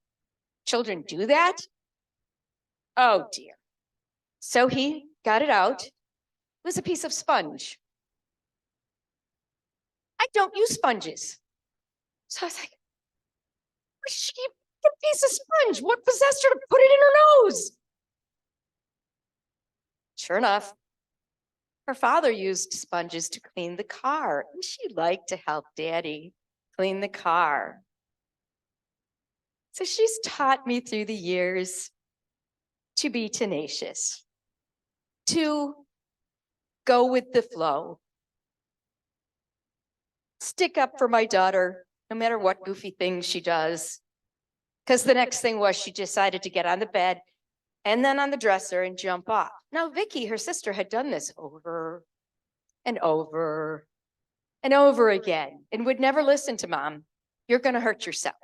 Children do that? Oh dear. So he got it out. It was a piece of sponge. I don't use sponges. So I was like, "Where'd she get a piece of sponge? What possessed her to put it in her nose?" Sure enough, her father used sponges to clean the car, and she liked to help Daddy clean the car. So she's taught me through the years to be tenacious, to go with the flow, stick up for my daughter, no matter what goofy things she does. Because the next thing was she decided to get on the bed and then on the dresser and jump off. Now, Vicky, her sister, had done this over and over and over again and would never listen to Mom. "You're going to hurt yourself."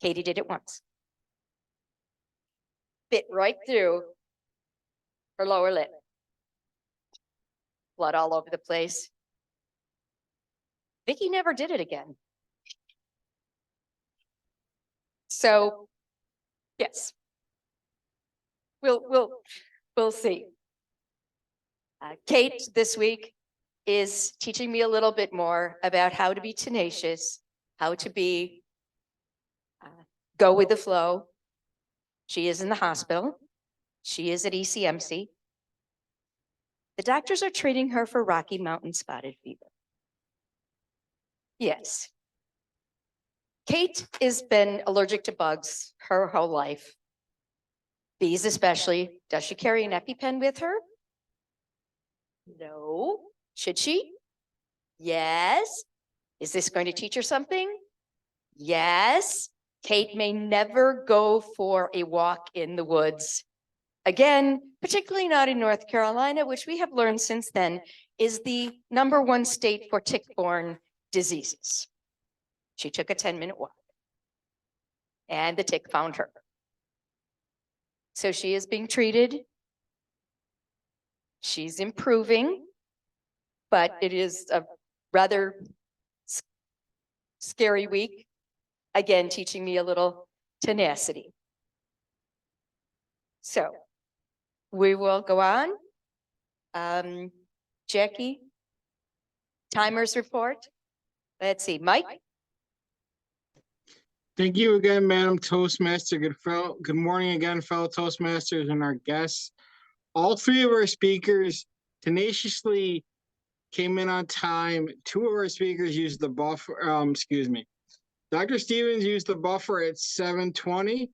Katie did it once. Bit right through her lower lip. Blood all over the place. Vicky never did it again. So, yes, we'll see. Kate this week is teaching me a little bit more about how to be tenacious, how to be go with the flow. She is in the hospital. She is at ECMC. The doctors are treating her for Rocky Mountain spotted fever. Yes. Kate has been allergic to bugs her whole life. Bees especially. Does she carry an EpiPen with her? No. Should she? Yes. Is this going to teach her something? Yes. Kate may never go for a walk in the woods. Again, particularly not in North Carolina, which we have learned since then is the #1 state for tick-borne diseases. She took a 10-minute walk and the tick found her. So she is being treated. She's improving, but it is a rather scary week. Again, teaching me a little tenacity. So we will go on. Jackie, timers report. Let's see, Mike. Thank you again, Madam Toastmaster. Good morning again, fellow Toastmasters and our guests. All three of our speakers tenaciously came in on time. Two of our speakers used the buffer, Dr. Stevens used the buffer at 7:20.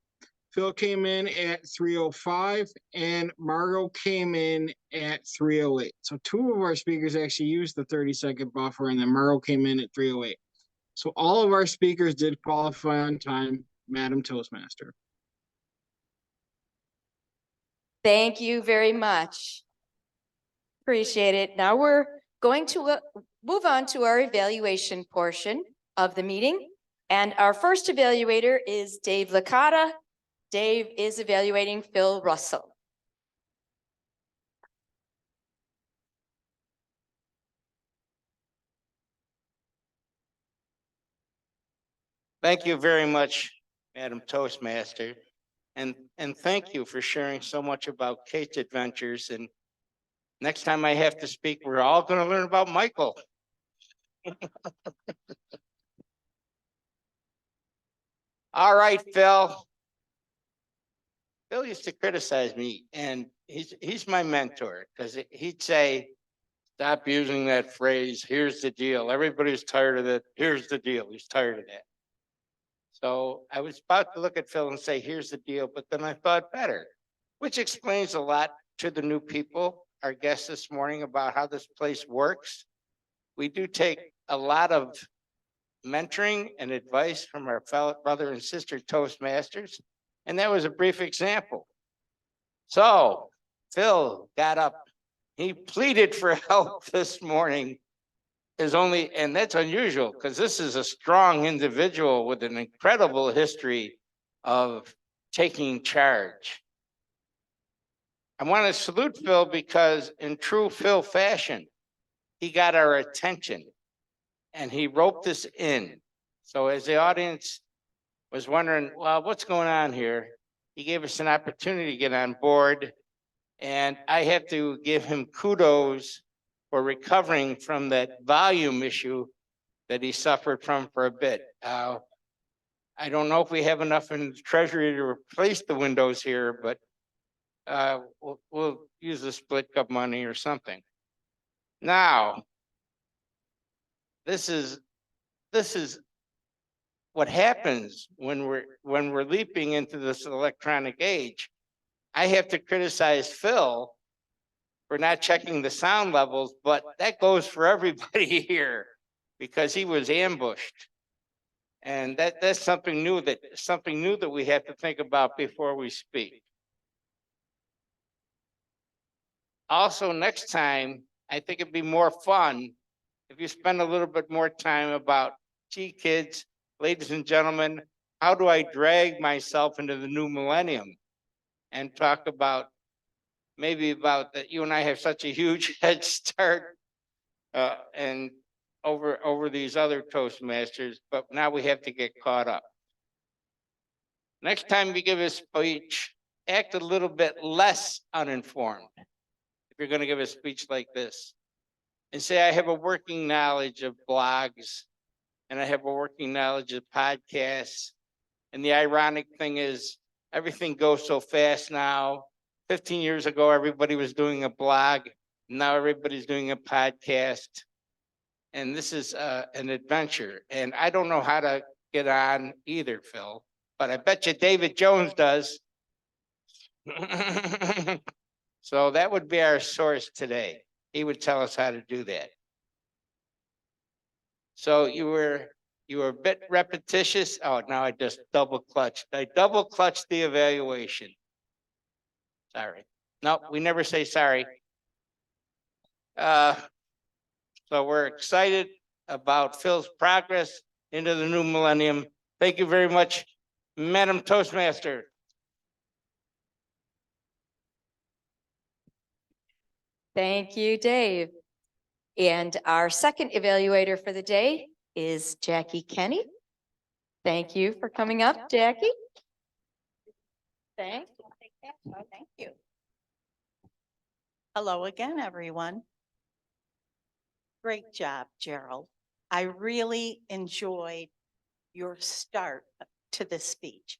Phil came in at 3:05 and Margot came in at 3:08. So two of our speakers actually used the 30-second buffer and then Margot came in at 3:08. So all of our speakers did qualify on time, Madam Toastmaster. Thank you very much. Appreciate it. Now we're going to move on to our evaluation portion of the meeting. And our first evaluator is Dave Licata. Dave is evaluating Phil Russell. Thank you very much, Madam Toastmaster. And thank you for sharing so much about Kate's adventures. And next time I have to speak, we're all going to learn about Michael. All right, Phil. Phil used to criticize me, and he's my mentor because he'd say, "Stop using that phrase. Here's the deal. Everybody's tired of that. Here's the deal." He's tired of that. So I was about to look at Phil and say, "Here's the deal," but then I thought better, which explains a lot to the new people, our guests this morning, about how this place works. We do take a lot of mentoring and advice from our fellow brother and sister Toastmasters, and that was a brief example. So Phil got up. He pleaded for help this morning is only, and that's unusual because this is a strong individual with an incredible history of taking charge. I want to salute Phil because in true Phil fashion, he got our attention and he roped us in. So as the audience was wondering, well, what's going on here? He gave us an opportunity to get on board. And I have to give him kudos for recovering from that volume issue that he suffered from for a bit. I don't know if we have enough in the treasury to replace the windows here, but we'll use the split cup money or something. Now, this is what happens when we're leaping into this electronic age. I have to criticize Phil for not checking the sound levels, but that goes for everybody here because he was ambushed. And that's something new that we have to think about before we speak. Also, next time, I think it'd be more fun if you spend a little bit more time about, gee, kids, ladies and gentlemen, how do I drag myself into the new millennium? And talk about maybe about that you and I have such a huge head start and over these other Toastmasters, but now we have to get caught up. Next time you give a speech, act a little bit less uninformed. If you're going to give a speech like this, and say, I have a working knowledge of blogs and I have a working knowledge of podcasts. And the ironic thing is everything goes so fast now. 15 years ago, everybody was doing a blog. Now everybody's doing a podcast. And this is an adventure. And I don't know how to get on either, Phil, but I bet you David Jones does. So that would be our source today. He would tell us how to do that. So you were a bit repetitious. Oh, now I just double clutched. I double clutched the evaluation. Sorry. No, we never say sorry. So we're excited about Phil's progress into the new millennium. Thank you very much, Madam Toastmaster. Thank you, Dave. And our second evaluator for the day is Jackie Kenny. Thank you for coming up, Jackie. Thank you. Hello again, everyone. Great job, Gerald. I really enjoyed your start to this speech.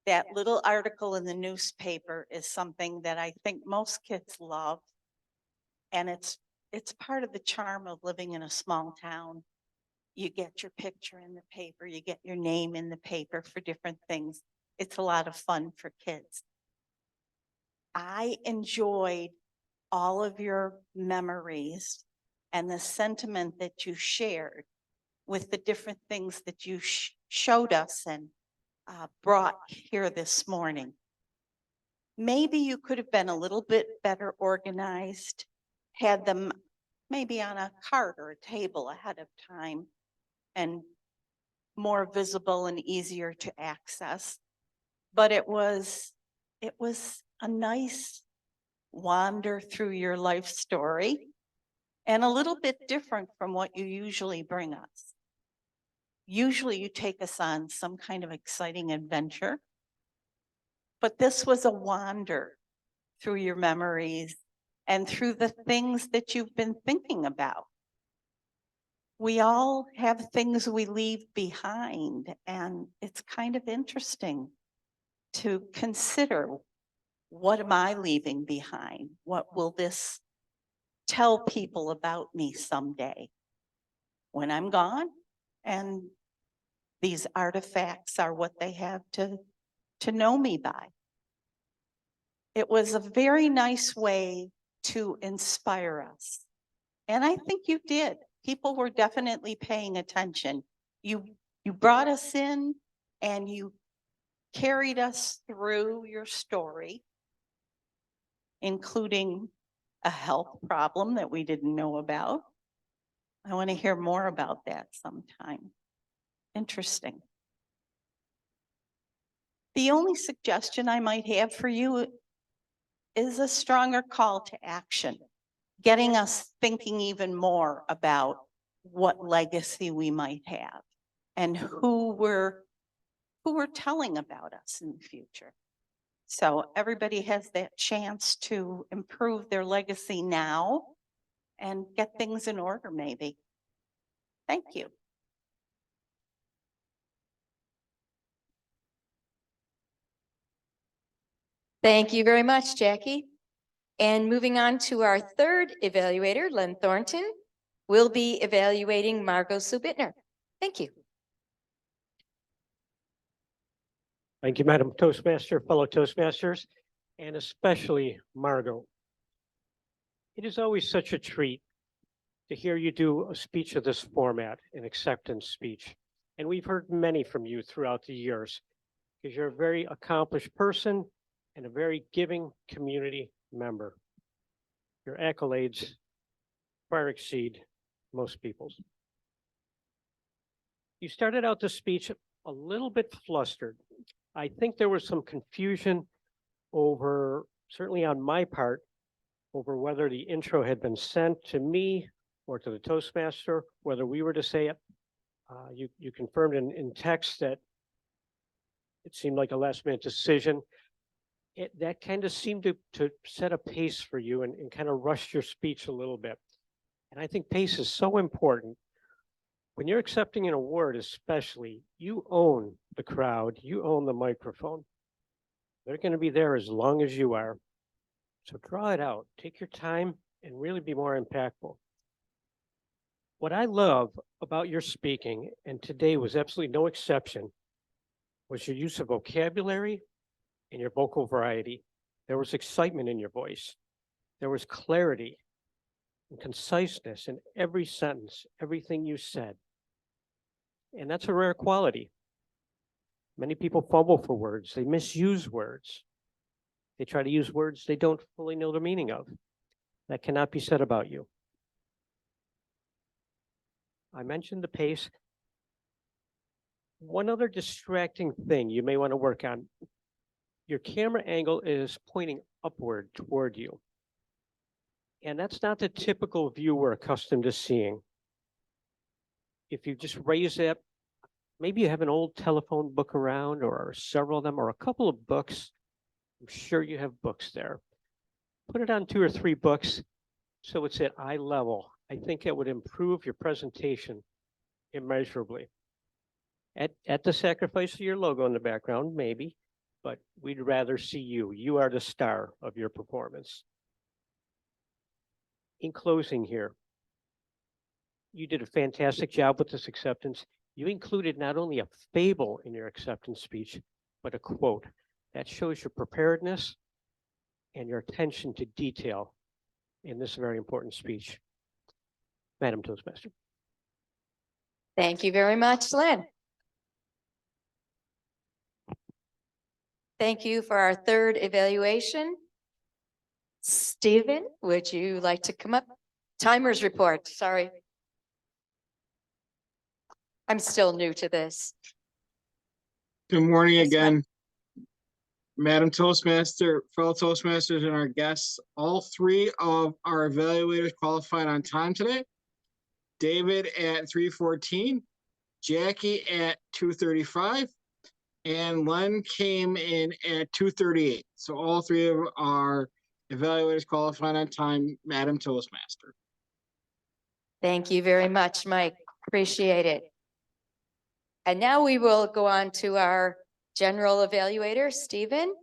That little article in the newspaper is something that I think most kids love. And it's part of the charm of living in a small town. You get your picture in the paper, you get your name in the paper for different things. It's a lot of fun for kids. I enjoyed all of your memories and the sentiment that you shared with the different things that you showed us and brought here this morning. Maybe you could have been a little bit better organized, had them maybe on a cart or a table ahead of time and more visible and easier to access. But it was a nice wander through your life story and a little bit different from what you usually bring us. Usually you take us on some kind of exciting adventure, but this was a wander through your memories and through the things that you've been thinking about. We all have things we leave behind, and it's kind of interesting to consider, what am I leaving behind? What will this tell people about me someday when I'm gone? And these artifacts are what they have to know me by. It was a very nice way to inspire us. And I think you did. People were definitely paying attention. You brought us in and you carried us through your story, including a health problem that we didn't know about. I want to hear more about that sometime. Interesting. The only suggestion I might have for you is a stronger call to action, getting us thinking even more about what legacy we might have and who we're telling about us in the future. So everybody has that chance to improve their legacy now and get things in order maybe. Thank you. Thank you very much, Jackie. And moving on to our third evaluator, Len Thornton, will be evaluating Margot Subitner. Thank you. Thank you, Madam Toastmaster, fellow Toastmasters, and especially Margot. It is always such a treat to hear you do a speech of this format, an acceptance speech. And we've heard many from you throughout the years because you're a very accomplished person and a very giving community member. Your accolades far exceed most people's. You started out the speech a little bit flustered. I think there was some confusion over, certainly on my part, over whether the intro had been sent to me or to the Toastmaster, whether we were to say it. You confirmed in text that it seemed like a last minute decision. That kind of seemed to set a pace for you and kind of rushed your speech a little bit. And I think pace is so important. When you're accepting an award, especially, you own the crowd, you own the microphone. They're going to be there as long as you are. So draw it out, take your time, and really be more impactful. What I love about your speaking, and today was absolutely no exception, was your use of vocabulary and your vocal variety. There was excitement in your voice. There was clarity and conciseness in every sentence, everything you said. And that's a rare quality. Many people fumble for words. They misuse words. They try to use words they don't fully know the meaning of. That cannot be said about you. I mentioned the pace. One other distracting thing you may want to work on. Your camera angle is pointing upward toward you. And that's not the typical view we're accustomed to seeing. If you just raise it, maybe you have an old telephone book around or several of them or a couple of books. I'm sure you have books there. Put it on 2 or 3 books so it's at eye level. I think it would improve your presentation immeasurably. At the sacrifice of your logo in the background, maybe, but we'd rather see you. You are the star of your performance. In closing here, you did a fantastic job with this acceptance. You included not only a fable in your acceptance speech, but a quote. That shows your preparedness and your attention to detail in this very important speech. Madam Toastmaster. Thank you very much, Len. Thank you for our third evaluation. Stephen, would you like to come up? Timers report, sorry. I'm still new to this. Good morning again. Madam Toastmaster, fellow Toastmasters, and our guests. All 3 of our evaluators qualified on time today. David at 3:14, Jackie at 2:35, and Len came in at 2:38. So all 3 of our evaluators qualified on time, Madam Toastmaster. Thank you very much, Mike. Appreciate it. And now we will go on to our general evaluator, Stephen.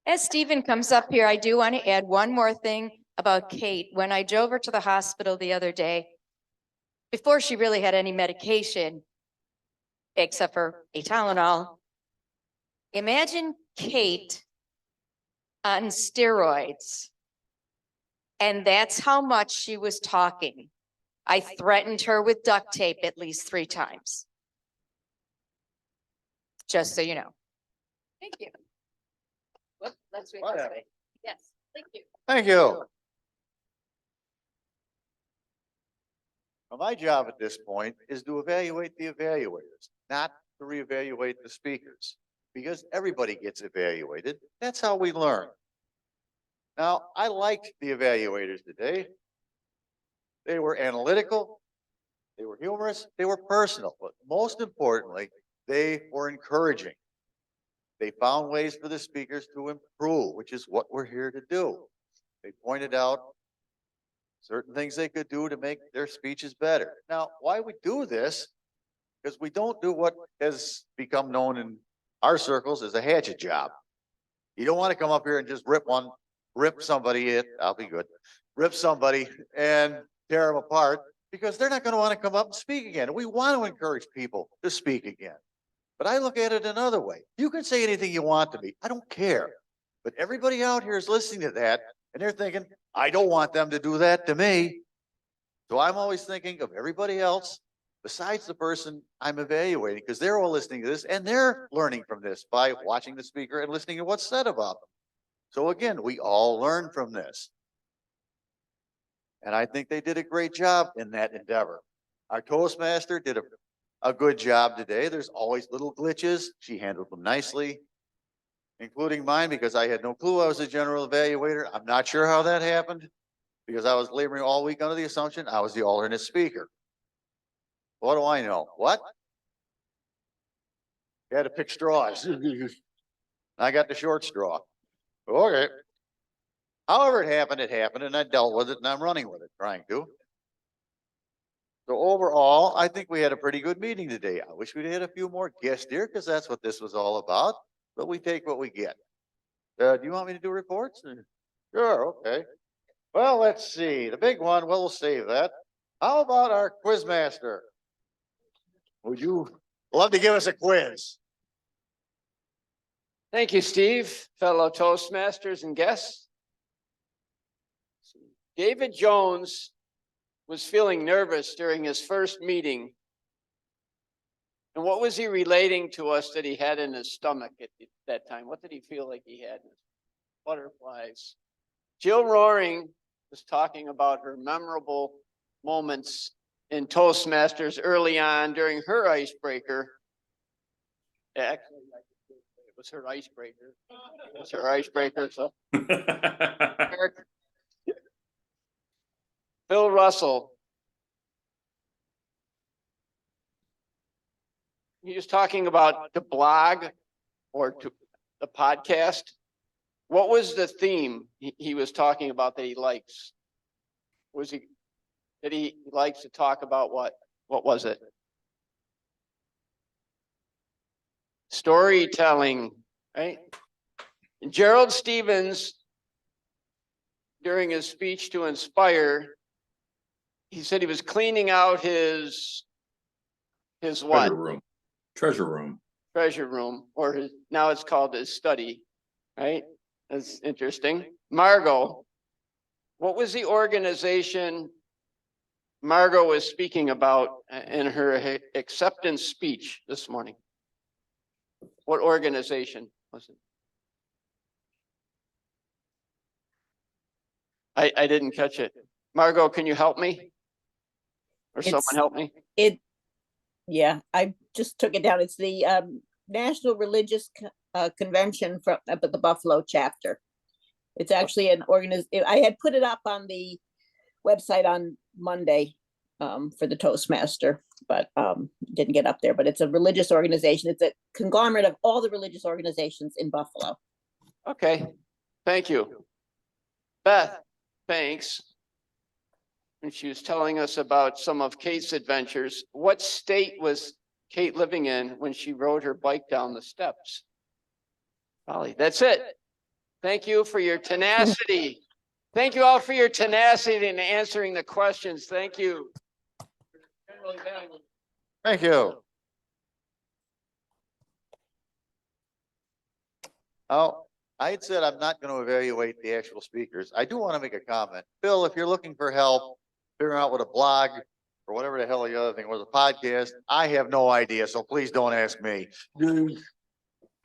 As Stephen comes up here, I do want to add one more thing about Kate. When I drove her to the hospital the other day, before she really had any medication, except for a Tylenol, imagine Kate on steroids. And that's how much she was talking. I threatened her with duct tape at least 3 times. Just so you know. Thank you. Let's wait this Whatever. way. Yes, thank you. Thank you. Well, my job at this point is to evaluate the evaluators, not to reevaluate the speakers, because everybody gets evaluated. That's how we learn. Now, I liked the evaluators today. They were analytical, they were humorous, they were personal, but most importantly, they were encouraging. They found ways for the speakers to improve, which is what we're here to do. They pointed out certain things they could do to make their speeches better. Now, why we do this? Because we don't do what has become known in our circles as a hatchet job. You don't want to come up here and just rip somebody, I'll be good, rip somebody and tear them apart, because they're not going to want to come up and speak again. We want to encourage people to speak again. But I look at it another way. You can say anything you want to me. I don't care. But everybody out here is listening to that and they're thinking, I don't want them to do that to me. So I'm always thinking of everybody else besides the person I'm evaluating, because they're all listening to this and they're learning from this by watching the speaker and listening to what's said about them. So again, we all learn from this. And I think they did a great job in that endeavor. Our Toastmaster did a good job today. There's always little glitches. She handled them nicely, including mine, because I had no clue I was a general evaluator. I'm not sure how that happened, because I was laboring all week under the assumption I was the alternate speaker. What do I know? What? You had to pick straws. I got the short straw. Okay. However it happened, and I dealt with it, and I'm running with it, trying to. So overall, I think we had a pretty good meeting today. I wish we'd had a few more guests here, because that's what this was all about, but we take what we get. Do you want me to do reports? Sure, okay. Well, let's see, the big one, we'll save that. How about our quiz master? Would you love to give us a quiz? Thank you, Steve, fellow Toastmasters and guests. David Jones was feeling nervous during his first meeting. And what was he relating to us that he had in his stomach at that time? What did he feel like he had? Butterflies. Jill Roaring was talking about her memorable moments in Toastmasters early on during her icebreaker. Actually, it was her icebreaker. It was her icebreaker. So Phil Russell. He was talking about the blog or the podcast. What was the theme he was talking about that he likes? That he likes to talk about what? What was it? Storytelling, right? And Gerald Stevens, during his speech to Inspire, he said he was cleaning out his what? Treasure room. Treasure room, or now it's called his study, right? That's interesting. Margot, what was the organization Margot was speaking about in her acceptance speech this morning? What organization was it? I didn't catch it. Margot, can you help me? Or someone help me? Yeah, I just took it down. It's the National Religious Convention from the Buffalo chapter. It's actually an organization. I had put it up on the website on Monday for the Toastmaster, but didn't get up there. But it's a religious organization. It's a conglomerate of all the religious organizations in Buffalo. Okay, thank you. Beth, thanks. And she was telling us about some of Kate's adventures. What state was Kate living in when she rode her bike down the steps? Holly, that's it. Thank you for your tenacity. Thank you all for your tenacity in answering the questions. Thank you. Thank you. Oh, I had said I'm not going to evaluate the actual speakers. I do want to make a comment. Bill, if you're looking for help figuring out what a blog or whatever the hell the other thing was, a podcast, I have no idea, so please don't ask me.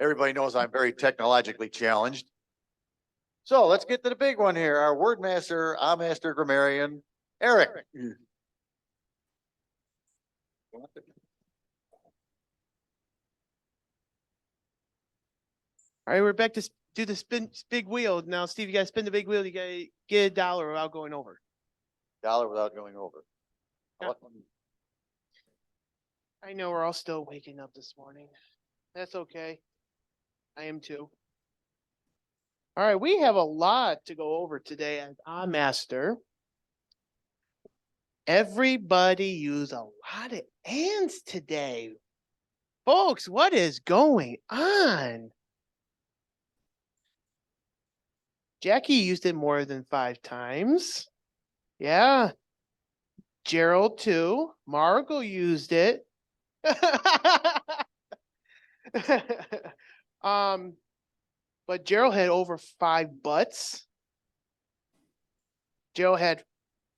Everybody knows I'm very technologically challenged. So let's get to the big one here. Our word master, our master grammarian, Eric. All right, we're back to do the big wheel. Now, Steve, you gotta spin the big wheel. You gotta get $1 without going over. Dollar without going over. Yeah. I know we're all still waking up this morning. That's okay. I am too. All right, we have a lot to go over today as our master. Everybody used a lot of ands today. Folks, what is going on? Jackie used it more than 5 times. Yeah. Gerald too. Margot used it. But Gerald had over 5 butts. Gerald had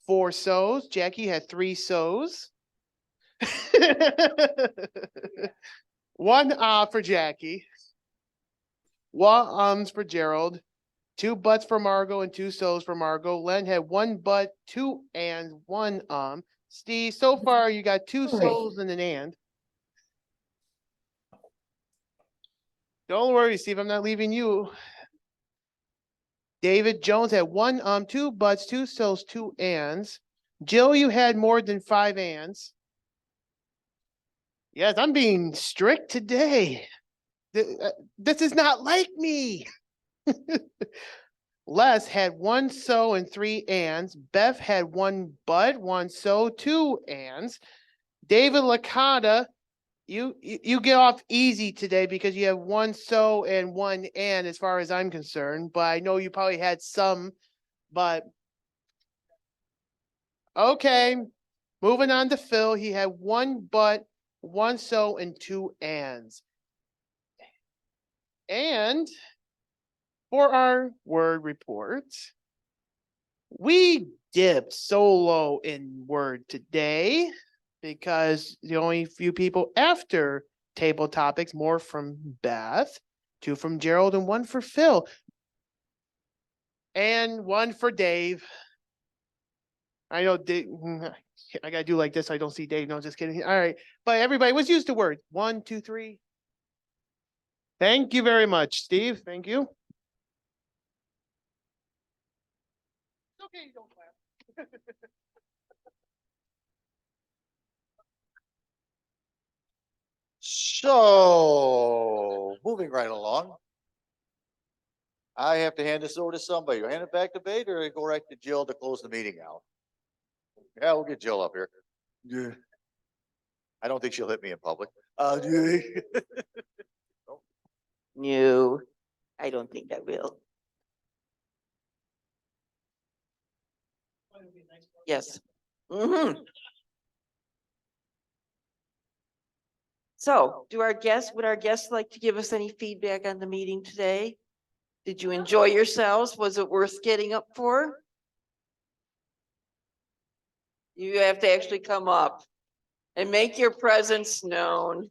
4 so's. Jackie had 3 so's. 1 for Jackie. 1 ums for Gerald. 2 butts for Margot and 2 so's for Margot. Len had 1 butt, 2 and 1 Steve, so far you got 2 so's and an and. Don't worry, Steve, I'm not leaving you. David Jones had 1 2 butts, 2 so's, 2 ands. Jill, you had more than 5 ands. Yes, I'm being strict today. This is not like me. Les had 1 so and 3 ands. Beth had 1 bud, 1 so, 2 ands. David Licata, you get off easy today because you have 1 so and 1 and as far as I'm concerned. But I know you probably had some, but okay. Moving on to Phil, he had 1 but, 1 so and 2 ands. And for our word report, we dipped so low in word today because the only few people after table topics, more from Beth, 2 from Gerald, and 1 for Phil. And 1 for Dave. I know Dave, I gotta do like this so I don't see Dave. No, just kidding. All right. But everybody, let's use the word. 1, 2, 3. Thank you very much, Steve. Thank you. Okay, don't clap. So, moving right along. I have to hand this over to somebody. Hand it back to Bate or go right to Jill to close the meeting out? Yeah, we'll get Jill up here. Yeah. I don't think she'll hit me in public. No, I don't think I will. Yes. So, would our guests like to give us any feedback on the meeting today? Did you enjoy yourselves? Was it worth getting up for? You have to actually come up and make your presence known.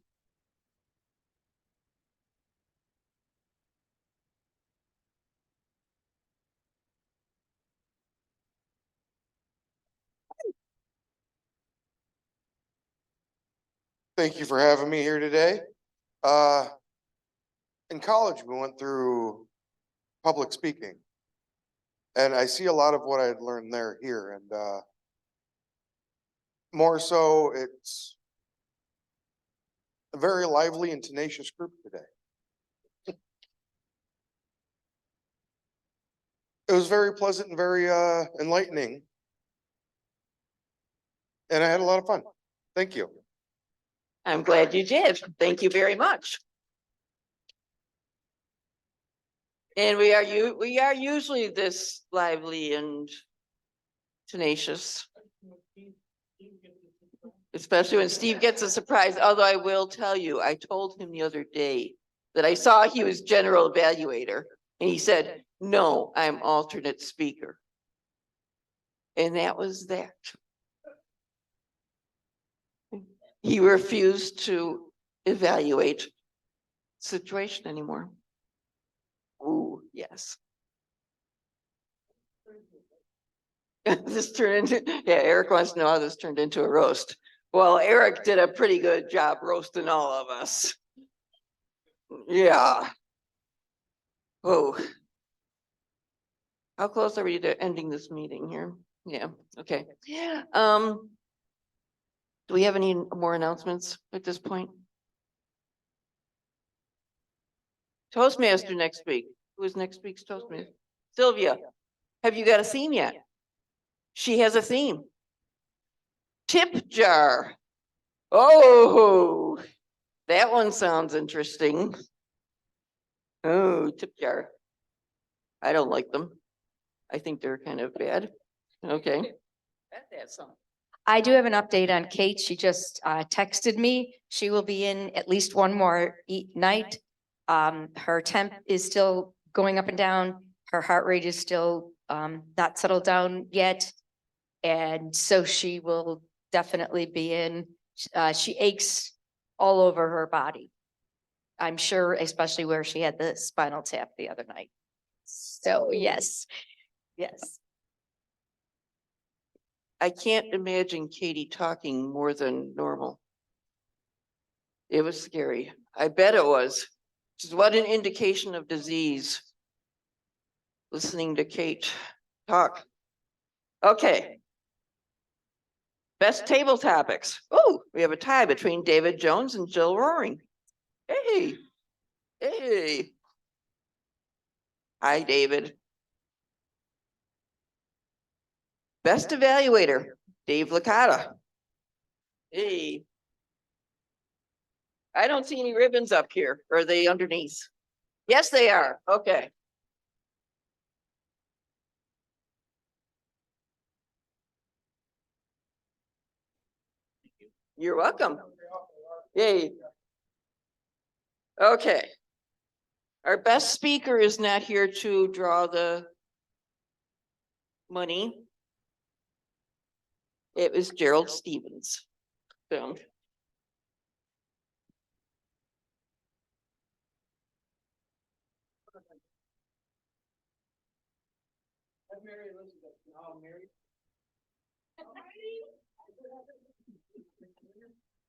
Thank you for having me here today. In college, we went through public speaking. And I see a lot of what I had learned there here. And more so, it's a very lively and tenacious group today. It was very pleasant and very enlightening. And I had a lot of fun. Thank you. I'm glad you did. Thank you very much. And we are usually this lively and tenacious. Especially when Steve gets a surprise, although I will tell you, I told him the other day that I saw he was general evaluator and he said, no, I'm alternate speaker. And that was that. He refused to evaluate situation anymore. Ooh, yes. This turned into, yeah, Eric wants to know how this turned into a roast. Well, Eric did a pretty good job roasting all of us. Yeah. Oh. How close are we to ending this meeting here? Yeah, okay. Do we have any more announcements at this point? Toastmaster next week. Who is next week's Toastmaster? Sylvia. Have you got a theme yet? She has a theme. Tip jar. Oh, that one sounds interesting. Oh, tip jar. I don't like them. I think they're kind of bad. Okay. That's something. I do have an update on Kate. She just texted me. She will be in at least one more night. Her temp is still going up and down. Her heart rate is still not settled down yet. And so she will definitely be in. She aches all over her body. I'm sure, especially where she had the spinal tap the other night. So yes, yes. I can't imagine Katie talking more than normal. It was scary. I bet it was. What an indication of disease. Listening to Kate talk. Okay. Best table topics. Oh, we have a tie between David Jones and Jill Roaring. Hey, hey. Hi, David. Best evaluator, Dave Licata. Hey. I don't see any ribbons up here. Or are they underneath? Yes, they are. Okay. You're welcome. Yay. Okay. Our best speaker is not here to draw the money. It was Gerald Stevens. So.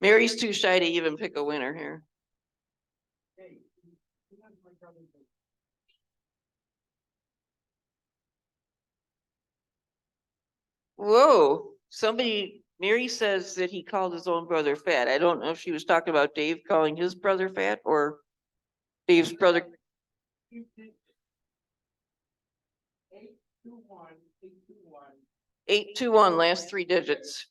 Mary's too shy to even pick a winner here. Whoa, somebody, Mary says that he called his own brother fat. I don't know if she was talking about Dave calling his brother fat or Dave's brother. 821, last three digits.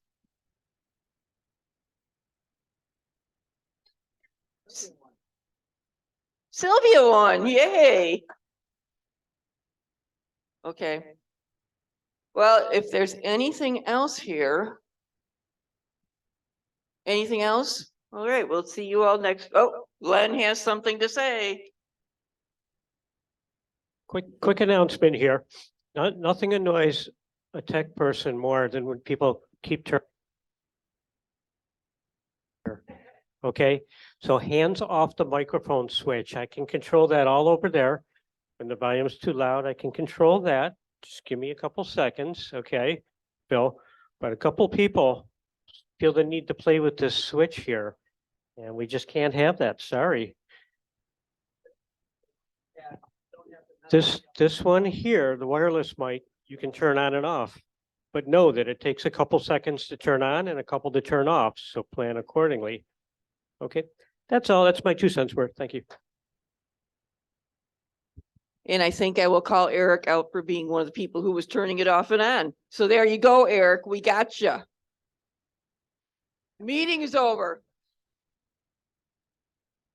Sylvia won, yay. Okay. Well, if there's anything else here. Anything else? All right, we'll see you all next. Oh, Len has something to say. Quick announcement here. Nothing annoys a tech person more than when people keep turning. Okay, so hands off the microphone switch. I can control that all over there. When the volume's too loud, I can control that. Just give me a couple seconds, okay, Bill? But a couple people feel the need to play with this switch here, and we just can't have that. Sorry. This one here, the wireless mic, you can turn on and off, but know that it takes a couple seconds to turn on and a couple to turn off, so plan accordingly. Okay, that's all. That's my 2 cents worth. Thank you. And I think I will call Eric out for being one of the people who was turning it off and on. So there you go, Eric. We got you. Meeting is over.